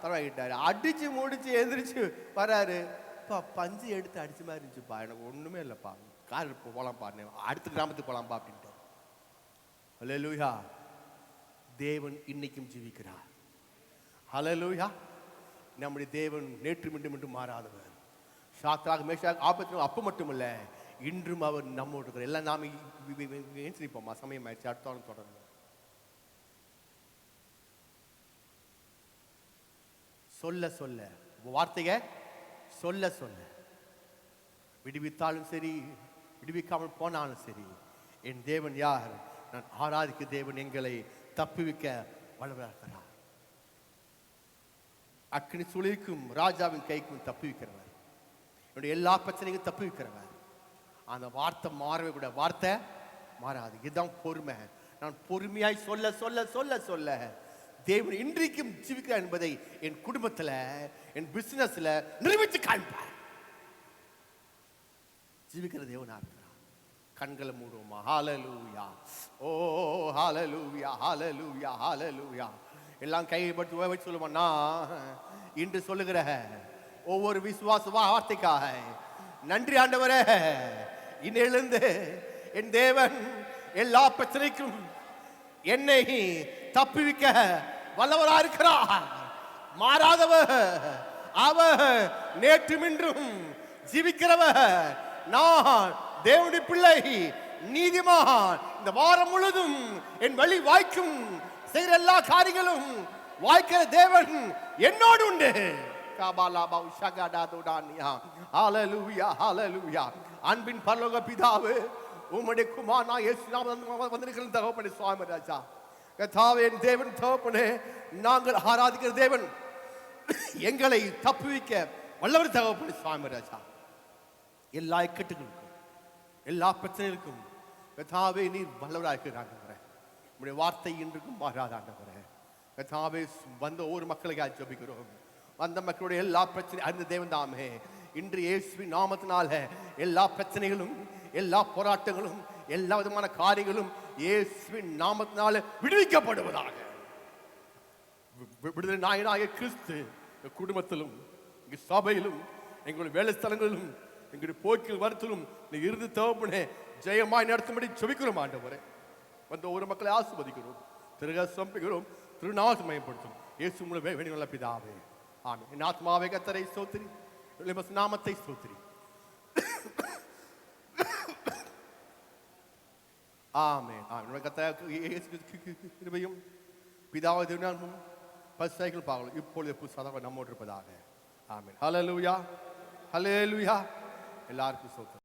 தலைவாங்கிட்டாரு. அடிச்சு முடிச்சு எந்திரிச்சு வராரு. பஞ்சு எடுத்து அடிச்ச மாதிரி இருந்துச்சுப்பா, எனக்கு ஒண்ணுமே இல்லைப்பா, கார் போலாம்ப்பா, அடுத்த கிராமத்துக்கு போலாம்ப்பா அப்படின்ட்டு. ஹல்லேலூயா. தேவன் இன்னைக்கும் ஜீவிக்கிறார். ஹல்லேலூயா. நம்முடைய தேவன் நேற்று மீண்டும் மாறாதவர். சாத்ராக் மேஷாக் ஆபத்து அப்ப மட்டும் இல்ல, இன்றும் அவர் நம்மோடு இருக்கிறார். எல்லாம் நாம ஏற்றிப்போமா? சமயம் ஆயிடுச்சு, அடுத்தாலும் தொடர்ந்து. சொல்ல வார்த்தைக சொல்ல விடுவித்தாலும் சரி, விடுவிக்காமல் போனாலும் சரி, என் தேவன் யார்? நான் ஆராதிக்க தேவன் எங்களை தப்புவிக்க வல்லவராகிறார். அக்கினி சுழிக்கும் ராஜாவின் கைக்கும் தப்புவிக்கிறவர், என்னுடைய எல்லா பிரச்சனைக்கும் தப்புவிக்கிறவர். அந்த வார்த்தை மாறவே கூட, வார்த்தை மாறாது. இதுதான் பொறுமை. நான் பொறுமையாய் சொல்ல தேவன் இன்றைக்கும் ஜீவிக்கிறார் என்பதை என் குடும்பத்தில், என் பிசினஸ்ல நிரூபித்து காண்பார். ஜீவிக்கிற தேவனா இருக்கிறார். கண்களை மூடுவோமா? ஹல்லேலூயா. ஓ ஹல்லேலூயா, ஹல்லேலூயா, ஹல்லேலூயா. எல்லாம் கையை பற்றி வச்சு சொல்லுவோம்னா, இன்று சொல்லுகிற ஒவ்வொரு விசுவாச வார்த்தைக்காக நன்றி ஆண்டவரே. இன்னிலிருந்து என் தேவன் எல்லா பிரச்சனைக்கும் என்னை தப்புவிக்க வல்லவரா இருக்கிறார். மாறாதவர் அவர், நேற்றும் இன்றும் ஜீவிக்கிறவர். நான் தேவனுடைய பிள்ளை, நீதிமான். இந்த வாரம் முழுதும் என் வழி வாய்க்கும், செய்கிற எல்லா காரியங்களும் வாய்க்கிற தேவன் என்னோடு உண்டு. அன்பின் பரலோக பிதாவே, உம்முடைய குமாரனா இயேசு நாமத்தில் வந்திருக்கிற தகப்பனே சுவாமி ராஜா, கர்த்தாவே தேவன் தகப்பனே, நாங்கள் ஆராதிக்கிற தேவன் எங்களை தப்புவிக்க வல்லவர் தகப்பனே சுவாமி ராஜா. எல்லா இக்கட்டுகளுக்கும், எல்லா பிரச்சனைகளுக்கும் கர்த்தாவே நீர் வல்லவராக இருக்கிறாங்க. உம்முடைய வார்த்தை இன்றுக்கும் மாறாதாண்டவரே. கர்த்தாவே வந்த ஒவ்வொரு மக்களுக்காக ஜெபிக்கிறோம். வந்த மக்களுடைய எல்லா பிரச்சனை அந்த தேவன் தாமே இன்று இயேசுவின் நாமத்தினால எல்லா பிரச்சனைகளும், எல்லா போராட்டங்களும், எல்லா விதமான காரியங்களும் இயேசுவின் நாமத்தினால விடுவிக்கப்படுவதாக. விடுதலை நாயனாகிய கிறிஸ்து குடும்பத்திலும், எங்க சபையிலும், எங்களுடைய வேலை ஸ்தலங்களிலும், எங்களுடைய போக்கில் வரத்திலும் இருந்து தகப்பனே ஜெயமாய் நடத்தும்படி ஜெபிக்கிறோம் ஆண்டவரே. வந்த ஒரு மக்களை ஆசீர்வதிக்கிறோம், திருநாமத்தை மகிமைப்படுத்தும். இயேசு மூலம் வேண்டிய பிதாவே, ஆமென். என் ஆத்மாவே கர்த்தரை ஸ்தோத்திரி, நாமத்தை ஸ்தோத்திரி. ஆமென். ஆமென். கிருபையும் பிதாவாகிய தேவனும் பரிசுத்தவான்கள் பாவங்களும் இப்பொழுது புதுசாக நம்மோடு இருப்பதாக. ஆமென். ஹல்லேலூயா. ஹல்லேலூயா. எல்லாருக்கும் சோத்திரம்.